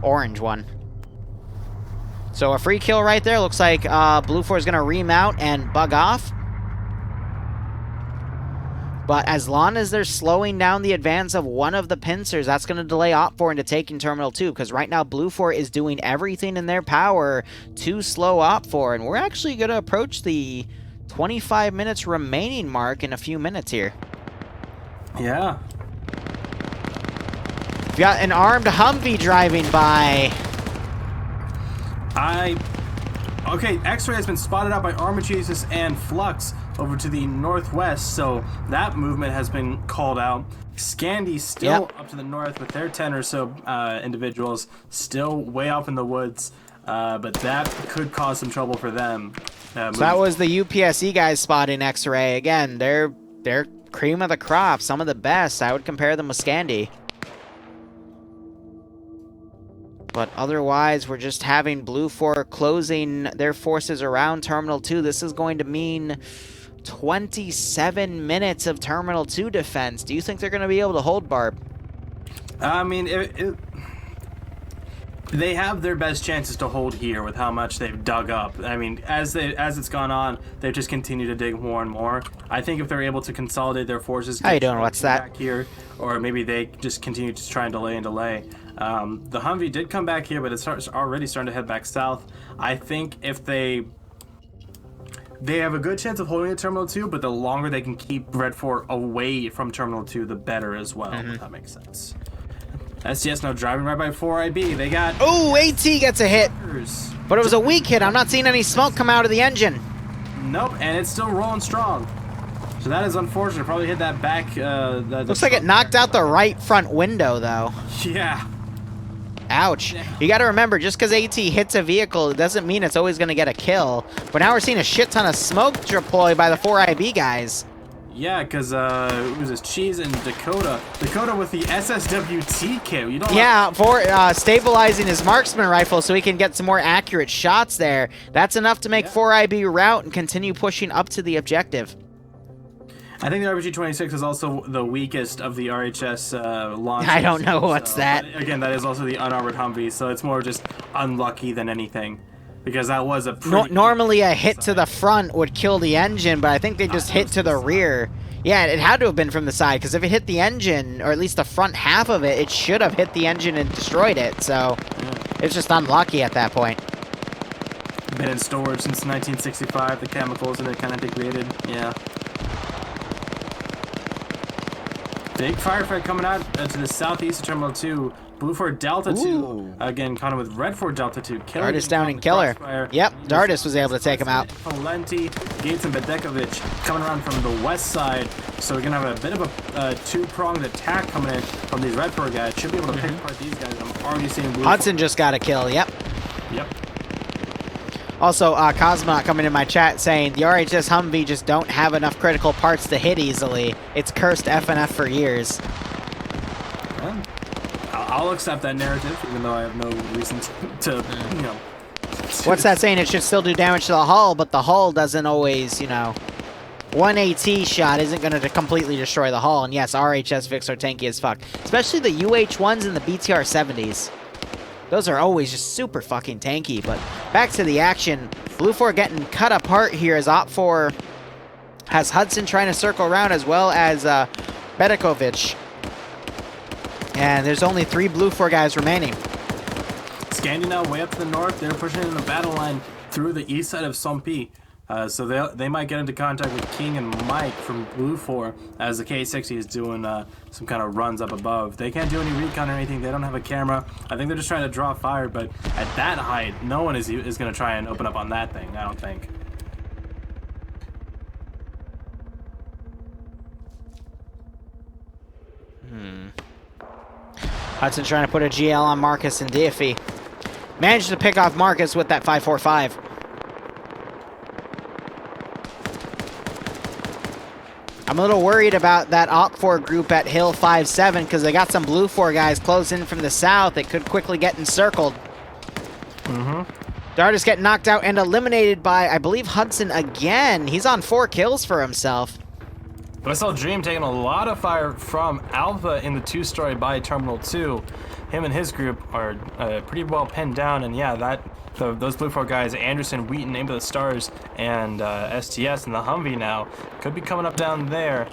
orange one. So a free kill right there. Looks like BLUFOR is going to remount and bug off. But as long as they're slowing down the advance of one of the pincers, that's going to delay OPFOR into taking Terminal 2. Because right now, BLUFOR is doing everything in their power to slow OPFOR. And we're actually going to approach the 25 minutes remaining mark in a few minutes here. Yeah. We've got an armed Humvee driving by. Okay, X-Ray has been spotted out by Armor Jesus and Flux over to the northwest, so that movement has been called out. Scandy still up to the north with their 10 or so individuals still way off in the woods, but that could cause some trouble for them. So that was the UPSE guys spotting X-Ray. Again, they're cream of the crop, some of the best. I would compare them with Scandy. But otherwise, we're just having BLUFOR closing their forces around Terminal 2. This is going to mean 27 minutes of Terminal 2 defense. Do you think they're going to be able to hold, Barb? I mean, they have their best chances to hold here with how much they've dug up. I mean, as it's gone on, they've just continued to dig more and more. I think if they're able to consolidate their forces, how you doing? What's that? Back here, or maybe they just continue to try and delay and delay. The Humvee did come back here, but it's already starting to head back south. I think if they have a good chance of holding at Terminal 2, but the longer they can keep Red 4 away from Terminal 2, the better as well, if that makes sense. STS now driving right by 4IB. They got... Oh, AT gets a hit. But it was a weak hit. I'm not seeing any smoke come out of the engine. Nope, and it's still rolling strong. So that is unfortunate. Probably hit that back... Looks like it knocked out the right front window, though. Yeah. Ouch. You got to remember, just because AT hits a vehicle, it doesn't mean it's always going to get a kill. But now we're seeing a shit ton of smoke deploy by the 4IB guys. Yeah, because it was this Cheese and Dakota. Dakota with the SSWT kit. You don't for stabilizing his marksman rifle so he can get some more accurate shots there. That's enough to make 4IB route and continue pushing up to the objective. I think the RPG-26 is also the weakest of the RHS launch. I don't know what's that. Again, that is also the unarmored Humvee, so it's more just unlucky than anything. Because that was a pretty... Normally a hit to the front would kill the engine, but I think they just hit to the rear. Yeah, it had to have been from the side, because if it hit the engine, or at least the front half of it, it should have hit the engine and destroyed it, so it's just unlucky at that point. Been in storage since 1965, the chemicals in it kind of degraded, yeah. Big firefight coming out to the southeast of Terminal 2. BLUFOR Delta 2, again, kind of with Red 4 Delta 2. Dardis down in killer. Yep, Dardis was able to take him out. Valenti, Gates, and Bedekovic coming around from the west side. So we're going to have a bit of a two-pronged attack coming in from these Red 4 guys. Should be able to pick apart these guys. I'm already seeing BLUFOR. Hudson just got a kill, yep. Yep. Also, Cosmonaut coming in my chat saying, the RHS Humvee just don't have enough critical parts to hit easily. It's cursed FNF for years. Yeah. I'll accept that narrative, even though I have no reason to you know. What's that saying? It should still do damage to the hull, but the hull doesn't always, you know. One AT shot isn't going to completely destroy the hull, and yes, RHS Vics are tanky as fuck. Especially the UH-1s and the BTR-70s. Those are always just super fucking tanky, but back to the action. BLUFOR getting cut apart here as OPFOR has Hudson trying to circle around as well as Bedekovic. And there's only 3 BLUFOR guys remaining. Scandy now way up to the north. They're pushing in the battle line through the east side of Sompi. So they might get into contact with King and Mike from BLUFOR as the K60 is doing some kind of runs up above. They can't do any recon or anything. They don't have a camera. I think they're just trying to draw fire, but at that height, no one is going to try and open up on that thing, I don't think. Hudson trying to put a GL on Marcus and Diffie. Managed to pick off Marcus with that 545. I'm a little worried about that OPFOR group at Hill 5-7 because they got some BLUFOR guys close in from the south that could quickly get encircled. Dardis getting knocked out and eliminated by, I believe, Hudson again. He's on 4 kills for himself. But I saw Dream taking a lot of fire from Alpha in the 2-story by Terminal 2. Him and his group are pretty well pinned down, and yeah, those BLUFOR guys, Anderson, Wheaton, Aim to the Stars, and STS and the Humvee now, could be coming up down there.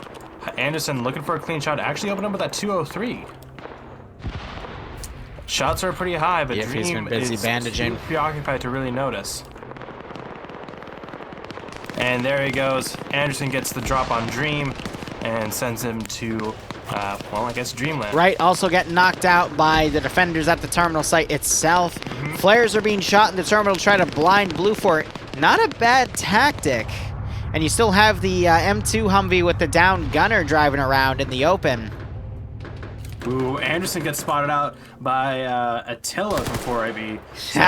Anderson looking for a clean shot, actually opened up with that 203. Shots are pretty high, but Dream he's been busy bandaging. Too preoccupied to really notice. And there he goes. Anderson gets the drop on Dream and sends him to, well, I guess Dreamland. Right, also getting knocked out by the defenders at the terminal site itself. Flares are being shot in the terminal to try to blind BLUFOR. Not a bad tactic. And you still have the M2 Humvee with the down gunner driving around in the open. Ooh, Anderson gets spotted out by Attila from 4IB. So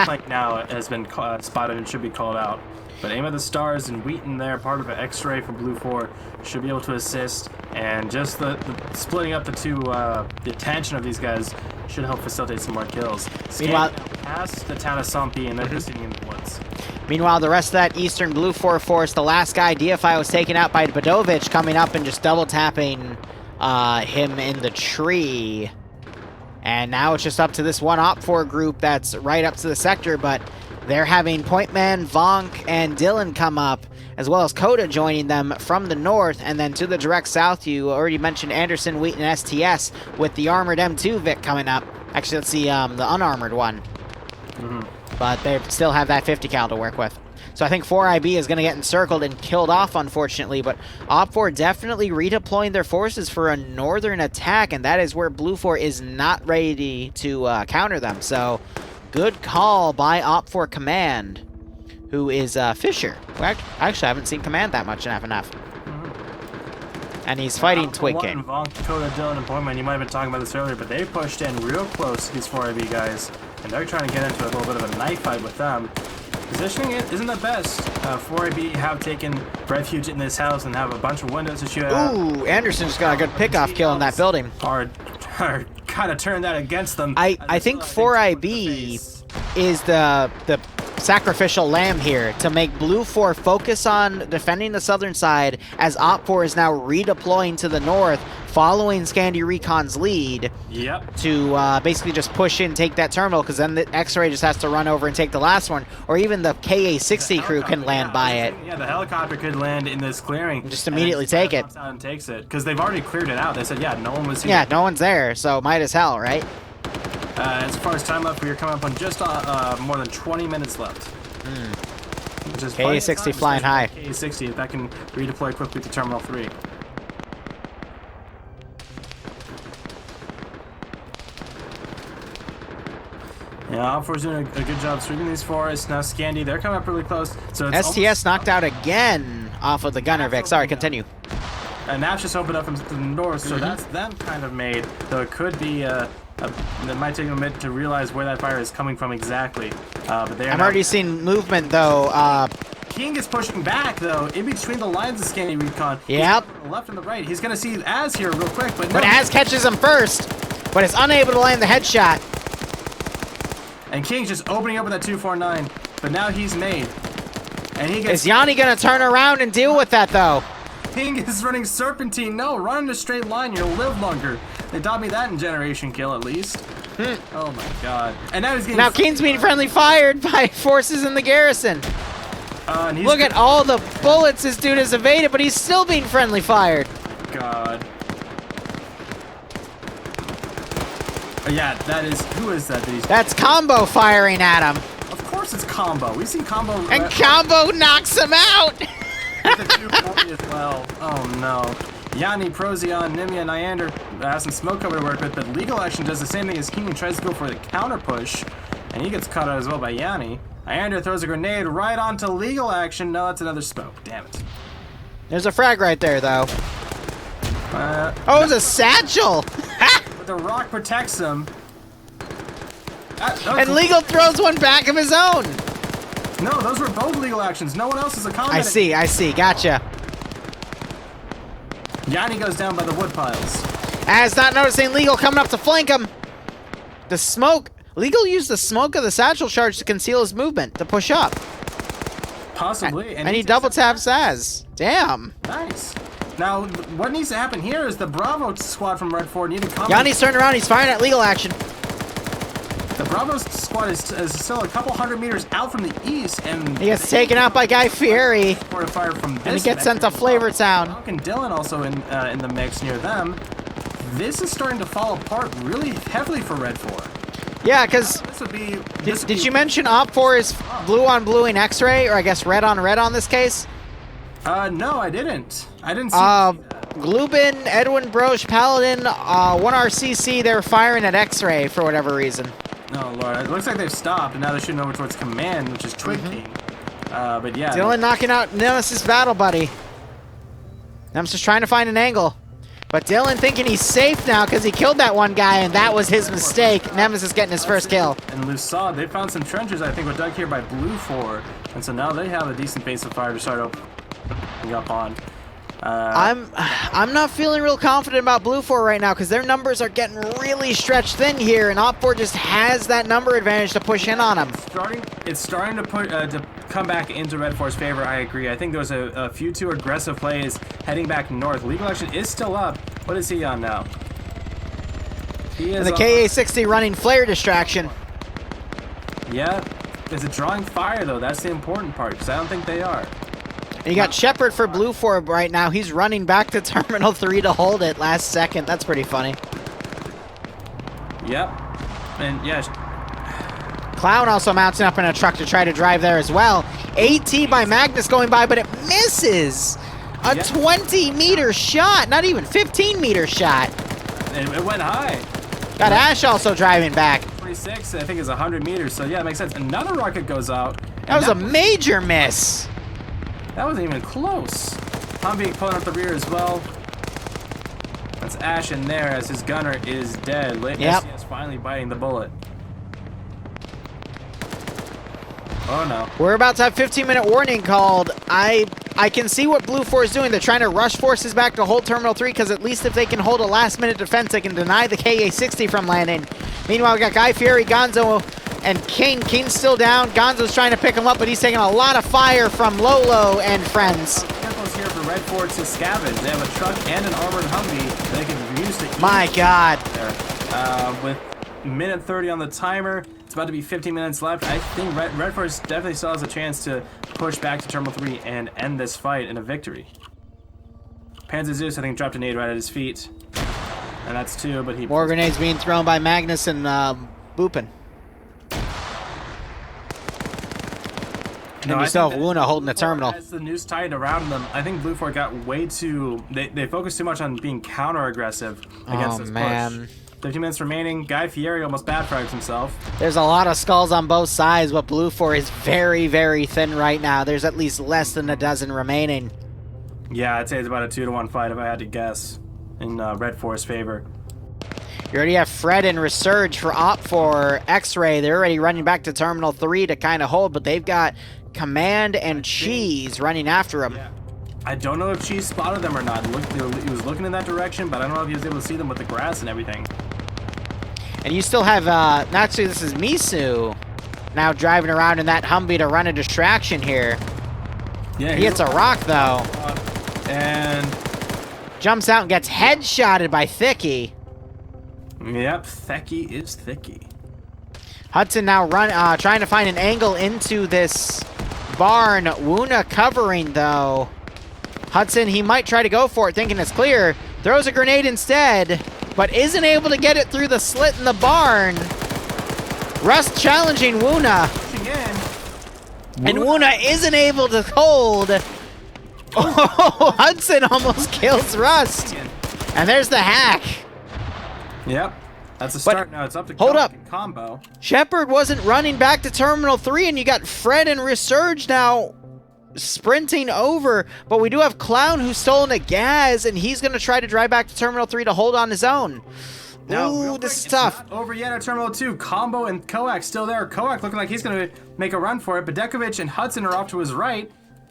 like now has been spotted and should be called out. But Aim at the Stars and Wheaton there, part of an X-ray for BLUFOR, should be able to assist. And just the splitting up the attention of these guys should help facilitate some more kills. Meanwhile, past the town of Sompi, and they're just sitting in the woods. Meanwhile, the rest of that Eastern BLUFOR force, the last guy, DFI, was taken out by Badovich, coming up and just double tapping him in the tree. And now it's just up to this one OPFOR group that's right up to the sector, but they're having Pointman, Vonk, and Dylan come up, as well as Coda joining them from the north, and then to the direct south, you already mentioned Anderson, Wheaton, and STS, with the armored M2 Vic coming up. Actually, let's see the unarmored one. But they still have that 50 cal to work with. So I think 4IB is going to get encircled and killed off, unfortunately, but OPFOR definitely redeploying their forces for a northern attack, and that is where BLUFOR is not ready to counter them. So good call by OPFOR Command, who is Fisher. Well, actually, I haven't seen Command that much in FNF. And he's fighting Twig King. Vonk, Dakota, Dylan, and Pointman, you might have been talking about this earlier, but they pushed in real close to these 4IB guys, and they're trying to get into a little bit of a knife fight with them. Positioning it isn't the best. 4IB have taken refuge in this house and have a bunch of windows to shoot out. Ooh, Anderson just got a good pickoff kill in that building. Are kind of turned that against them. I think 4IB is the sacrificial lamb here to make BLUFOR focus on defending the southern side, as OPFOR is now redeploying to the north, following Scandi Recon's lead. Yep. To basically just push in, take that terminal, because then the X-Ray just has to run over and take the last one, or even the KA-60 crew can land by it. Yeah, the helicopter could land in this clearing. Just immediately take it. And takes it, because they've already cleared it out. They said, yeah, no one was here. Yeah, no one's there, so might as hell, right? As far as time left, we're coming up on just more than 20 minutes left. KA-60 flying high. KA-60, if that can redeploy quickly to Terminal 3. Yeah, OPFOR's doing a good job sweeping these forests. Now Scandi, they're coming up really close. So it's STS knocked out again off of the Gunner Vic. Sorry, continue. And that's just opened up from the north, so that's them kind of made. Though it could be it might take a minute to realize where that fire is coming from exactly. But I'm already seeing movement though. King is pushing back though, in between the lines of Scandi Recon. Yep. The left and the right. He's gonna see Az here real quick, but no. But Az catches him first, but is unable to land the headshot. And King's just opening up with that 249, but now he's made. And he gets. Is Yanni gonna turn around and deal with that though? King is running Serpentine. No, run in a straight line. You'll live longer. They taught me that in Generation Kill, at least. Oh my god. And now he's getting. Now King's being friendly fired by forces in the garrison. And look at all the bullets this dude has evaded, but he's still being friendly fired. God. Yeah, that is. Who is that? That's Combo firing at him. Of course it's Combo. We've seen Combo. And Combo knocks him out. With the 240 as well. Oh no. Yanni, Procyon, Nimia, Nyander has some smoke cover to work with, but Legal Action does the same thing as King and tries to go for the counter push, and he gets caught out as well by Yanni. Nyander throws a grenade right onto Legal Action. No, that's another smoke. Damn it. There's a frag right there, though. Oh, it's a satchel! But the rock protects him. And Legal throws one back of his own! No, those were both Legal Actions. No one else is a combat. I see. Gotcha. Yanni goes down by the wood piles. As not noticing Legal coming up to flank him. The smoke. Legal used the smoke of the satchel charge to conceal his movement, to push up. Possibly. And he double taps Az. Damn. Nice. Now, what needs to happen here is the Bravo squad from Red 4 need to come. Yanni's turned around. He's firing at Legal Action. The Bravo squad is still a couple hundred meters out from the east, and he gets taken out by Guy Fieri. Fire from this and he gets sent to Flavor Town. Vonk and Dylan also in the mix near them. This is starting to fall apart really heavily for Red 4. Yeah, because did you mention OPFOR is blue on blue in X-ray, or I guess red on this case? No, I didn't. I didn't see Glubin, Edwin Broche, Paladin, 1RCC, they're firing at X-ray for whatever reason. Oh lord, it looks like they've stopped, and now they're shooting over towards Command, which is Twig King. But yeah. Dylan knocking out Nemesis Battle Buddy. Nemesis trying to find an angle. But Dylan thinking he's safe now because he killed that one guy, and that was his mistake. Nemesis getting his first kill. And Lusad, they found some trenches, I think, were dug here by BLUFOR. And so now they have a decent base of fire to start opening up on. I'm not feeling real confident about BLUFOR right now because their numbers are getting really stretched thin here, and OPFOR just has that number advantage to push in on them. It's starting to put to come back into Red 4's favor. I agree. I think there was a few too aggressive plays heading back north. Legal Action is still up. What is he on now? He is and the KA-60 running flare distraction. Yeah. Is it drawing fire though? That's the important part because I don't think they are. And you got Shepard for BLUFOR right now. He's running back to Terminal 3 to hold it last second. That's pretty funny. Yep. And yeah. Clown also mounting up in a truck to try to drive there as well. AT by Magnus going by, but it misses. A 20-meter shot. Not even 15-meter shot. And it went high. Got Ash also driving back. 26, I think, is 100 meters. So yeah, it makes sense. Another rocket goes out. That was a major miss. That wasn't even close. Humvee pulling up the rear as well. That's Ash in there as his gunner is dead. Yep. SCS finally biting the bullet. Oh no. We're about to have 15-minute warning called. I can see what BLUFOR is doing. They're trying to rush forces back to hold Terminal 3 because at least if they can hold a last-minute defense, they can deny the KA-60 from landing. Meanwhile, we got Guy Fieri, Gonzo, and Kane. Kane's still down. Gonzo's trying to pick him up, but he's taking a lot of fire from Lolo and friends. Vehicles here for Red 4 to scavenge. They have a truck and an armored Humvee they can use to My God. There. With minute 30 on the timer, it's about to be 15 minutes left. I think Red 4 definitely still has a chance to push back to Terminal 3 and end this fight in a victory. Panzer Zeus, I think, dropped a nade right at his feet. And that's 2, but he... More grenades being thrown by Magnus and Boopin. And you still have Wuna holding the terminal. As the news tied around them, I think BLUFOR got way too... They focused too much on being counter-aggressive against this push. 15 minutes remaining. Guy Fieri almost bad-fragged himself. There's a lot of skulls on both sides, but BLUFOR is very, very thin right now. There's at least less than a dozen remaining. Yeah, I'd say it's about a 2-to-1 fight if I had to guess in Red 4's favor. You already have Fred and Resurge for OPFOR. X-Ray, they're already running back to Terminal 3 to kind of hold, but they've got Command and Cheese running after him. Yeah. I don't know if Cheese spotted them or not. He was looking in that direction, but I don't know if he was able to see them with the grass and everything. And you still have, actually this is Misu now driving around in that Humvee to run a distraction here. Yeah, he hits a rock though. And jumps out and gets headshotted by Thicky. Yep, Thicky is Thicky. Hudson now trying to find an angle into this barn. Wuna covering though. Hudson, he might try to go for it thinking it's clear. Throws a grenade instead, but isn't able to get it through the slit in the barn. Rust challenging Wuna. And Wuna isn't able to hold. Oh, Hudson almost kills Rust. And there's the hack. Yep. That's a start now. It's up to hold up. Combo. Shepard wasn't running back to Terminal 3, and you got Fred and Resurge now sprinting over. But we do have Clown who's stolen a gas, and he's going to try to drive back to Terminal 3 to hold on his own. Now, ooh, this is tough. Not over yet at Terminal 2. Combo and Koak still there. Koak looking like he's going to make a run for it. Bedekovich and Hudson are off to his right.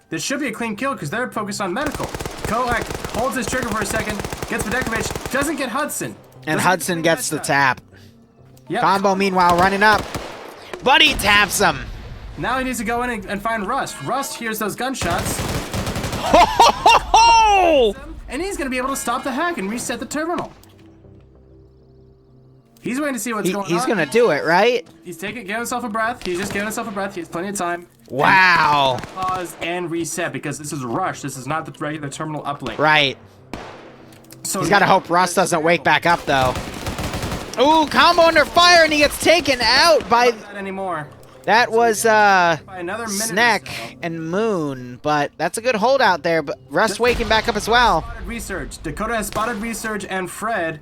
This should be a clean kill because they're focused on medical. Koak holds his trigger for a second, gets Bedekovich, doesn't get Hudson. And Hudson gets the tap. Yep. Combo, meanwhile, running up. But he taps him. Now he needs to go in and find Rust. Rust hears those gunshots. Ho, ho, ho, ho! And he's going to be able to stop the hack and reset the terminal. He's waiting to see what's going on. He's going to do it, right? He's giving himself a breath. He's just giving himself a breath. He has plenty of time. Wow. Pause and reset because this is Rush. This is not the regular terminal uplink. Right. So he's got to hope Russ doesn't wake back up, though. Ooh, combo under fire, and he gets taken out by... Not anymore. That was Snack and Moon, but that's a good holdout there. But Russ waking back up as well. Resurge. Dakota has spotted Resurge, and Fred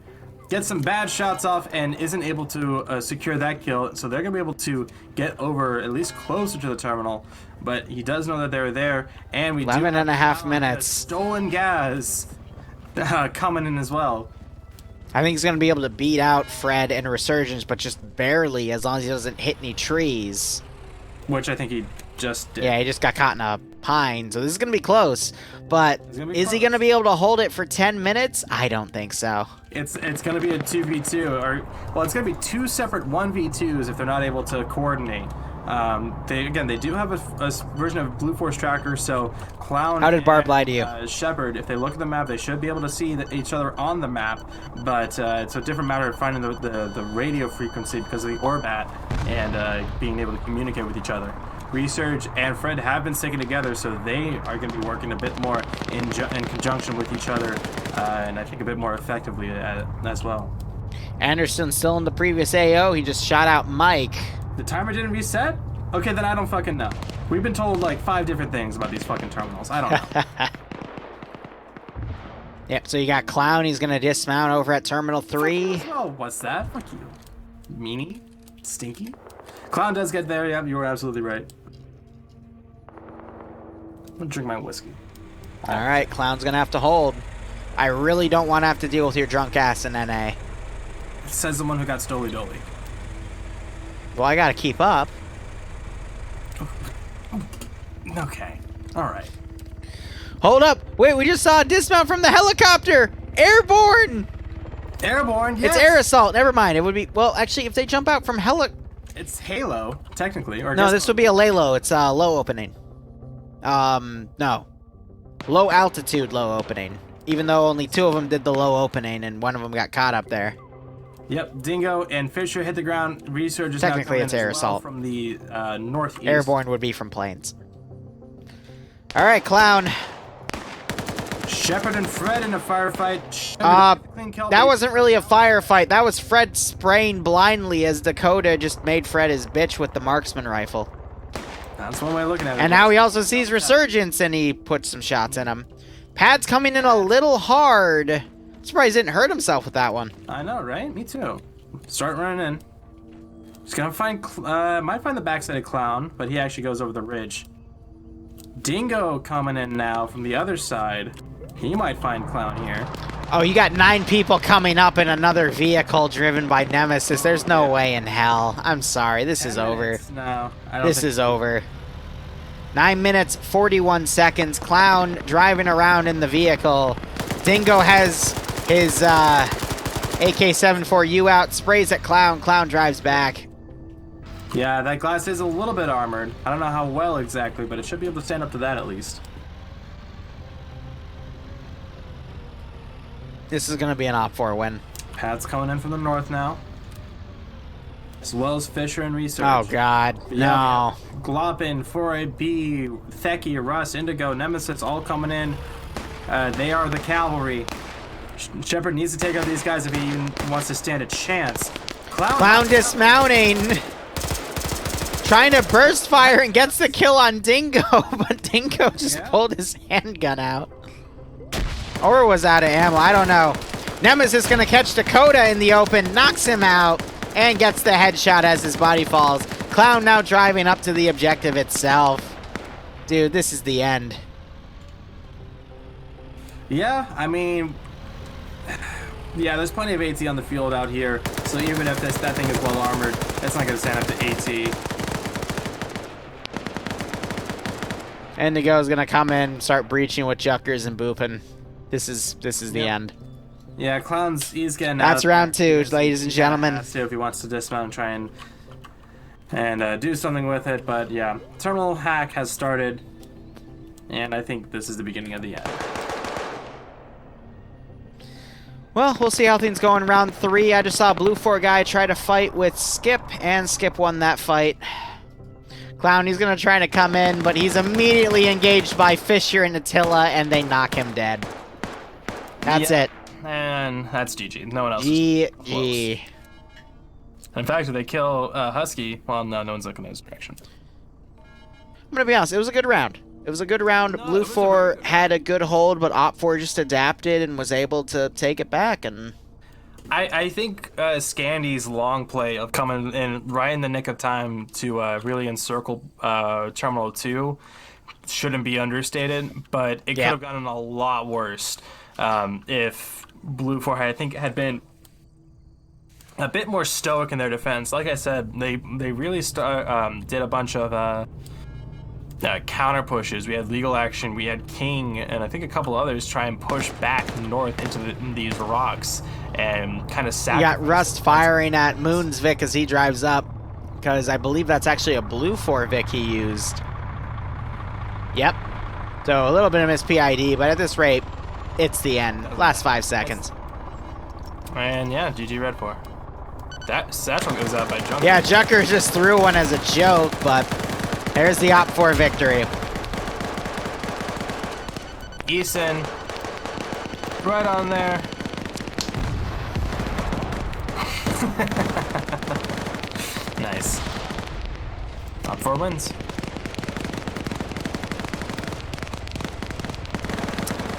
gets some bad shots off and isn't able to secure that kill. So they're going to be able to get over at least closer to the terminal. But he does know that they're there, and we 11 and a half minutes. Stolen gas coming in as well. I think he's going to be able to beat out Fred and Resurgence, but just barely, as long as he doesn't hit any trees. Which I think he just did. Yeah, he just got caught in a Pine, so this is going to be close. But is he going to be able to hold it for 10 minutes? I don't think so. It's going to be a 2v2, or well, it's going to be 2 separate 1v2s if they're not able to coordinate. They do have a version of BLUFOR's tracker, so Clown. How did Barb lie to you? Shepard, if they look at the map, they should be able to see each other on the map, but it's a different matter of finding the radio frequency because of the Orbat and being able to communicate with each other. Research and Fred have been sticking together, so they are going to be working a bit more in conjunction with each other, and I think a bit more effectively as well. Anderson's still in the previous AO. He just shot out Mike. The timer didn't reset? Okay, then I don't fucking know. We've been told like 5 different things about these fucking terminals. I don't know. Yep, so you got Clown. He's going to dismount over at Terminal 3. Oh, what's that? Fuck you. Meanie? Stinky? Clown does get there. Yep, you were absolutely right. I'm gonna drink my whiskey. All right, Clown's going to have to hold. I really don't want to have to deal with your drunk ass in NA. Says the one who got Stoly Doly. Well, I gotta keep up. Okay. Alright. Hold up! Wait, we just saw a dismount from the helicopter! Airborne! Airborne, yes! It's air assault, never mind. It would be... Well, actually, if they jump out from It's Halo, technically. Or no, this would be a Lalo. It's a low opening. No. Low altitude low opening. Even though only 2 of them did the low opening and 1 of them got caught up there. Yep, Dingo and Fisher hit the ground. Research is technically now it's air assault from the northeast. Airborne would be from planes. All right, Clown. Shepard and Fred in a firefight. That wasn't really a firefight. That was Fred spraying blindly as Dakota just made Fred his bitch with the marksman rifle. That's one way of looking at it. And now he also sees Resurgence and he puts some shots in him. Pad's coming in a little hard. Surprised he didn't hurt himself with that one. I know, right? Me too. Start running in. Just gonna find, might find the backside of Clown, but he actually goes over the ridge. Dingo coming in now from the other side. He might find Clown here. Oh, you got 9 people coming up in another vehicle driven by Nemesis. There's no way in hell. I'm sorry. This is over. No, I don't This is over. 9 minutes, 41 seconds. Clown driving around in the vehicle. Dingo has his AK-74U out, sprays at Clown. Clown drives back. Yeah, that glass is a little bit armored. I don't know how well exactly, but it should be able to stand up to that at least. This is going to be an OPFOR win. Pat's coming in from the north now. As well as Fisher and Research. Oh, God. No. Gloppin, 4AB, Theki, Russ, Indigo, Nemesis all coming in. They are the cavalry. Shepard needs to take out these guys if he even wants to stand a chance. Clown dismounting. Trying to burst fire and gets the kill on Dingo, but Dingo just pulled his handgun out. Or was out of ammo, I don't know. Nemesis gonna catch Dakota in the open, knocks him out, and gets the headshot as his body falls. Clown now driving up to the objective itself. Dude, this is the end. Yeah, I mean... Yeah, there's plenty of AT on the field out here, so even if that thing is well armored, it's not gonna stand up to AT. Indigo's gonna come in, start breaching with Juckers and booping. This is the end. Yeah, he's getting That's round 2, ladies and gentlemen. If he wants to dismount and try and do something with it, but yeah, terminal hack has started, and I think this is the beginning of the end. Well, we'll see how things go in round 3. I just saw a BLUFOR guy try to fight with Skip, and Skip won that fight. Clown, he's going to try to come in, but he's immediately engaged by Fisher and Attila, and they knock him dead. That's it. And that's GG. No one else. GG. In fact, if they kill Husky, well, no one's looking in his direction. I'm going to be honest, it was a good round. It was a good round. No, BLUFOR had a good hold, but OPFOR just adapted and was able to take it back. And I think Scandy's long play of coming in right in the nick of time to really encircle Terminal 2 shouldn't be understated, but it could have gotten a lot worse if BLUFOR had been a bit more stoic in their defense. Like I said, they really did a bunch of counter pushes. We had Legal Action, we had King, and I think a couple others try and push back north into these rocks and kind of You got Rust firing at Moon's Vic as he drives up, because I believe that's actually a BLUFOR Vic he used. Yep. So a little bit of miss PID, but at this rate, it's the end. Last 5 seconds. And yeah, GG Red 4. That satchel goes out by Junker. Yeah, Junker just threw one as a joke, but there's the OPFOR victory. Eason, right on there. Nice. OPFOR wins.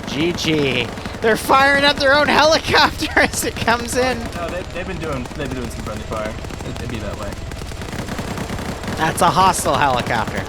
GG. They're firing up their own helicopter as it comes in. No, they've been doing some friendly fire. It'd be that way. That's a hostile helicopter.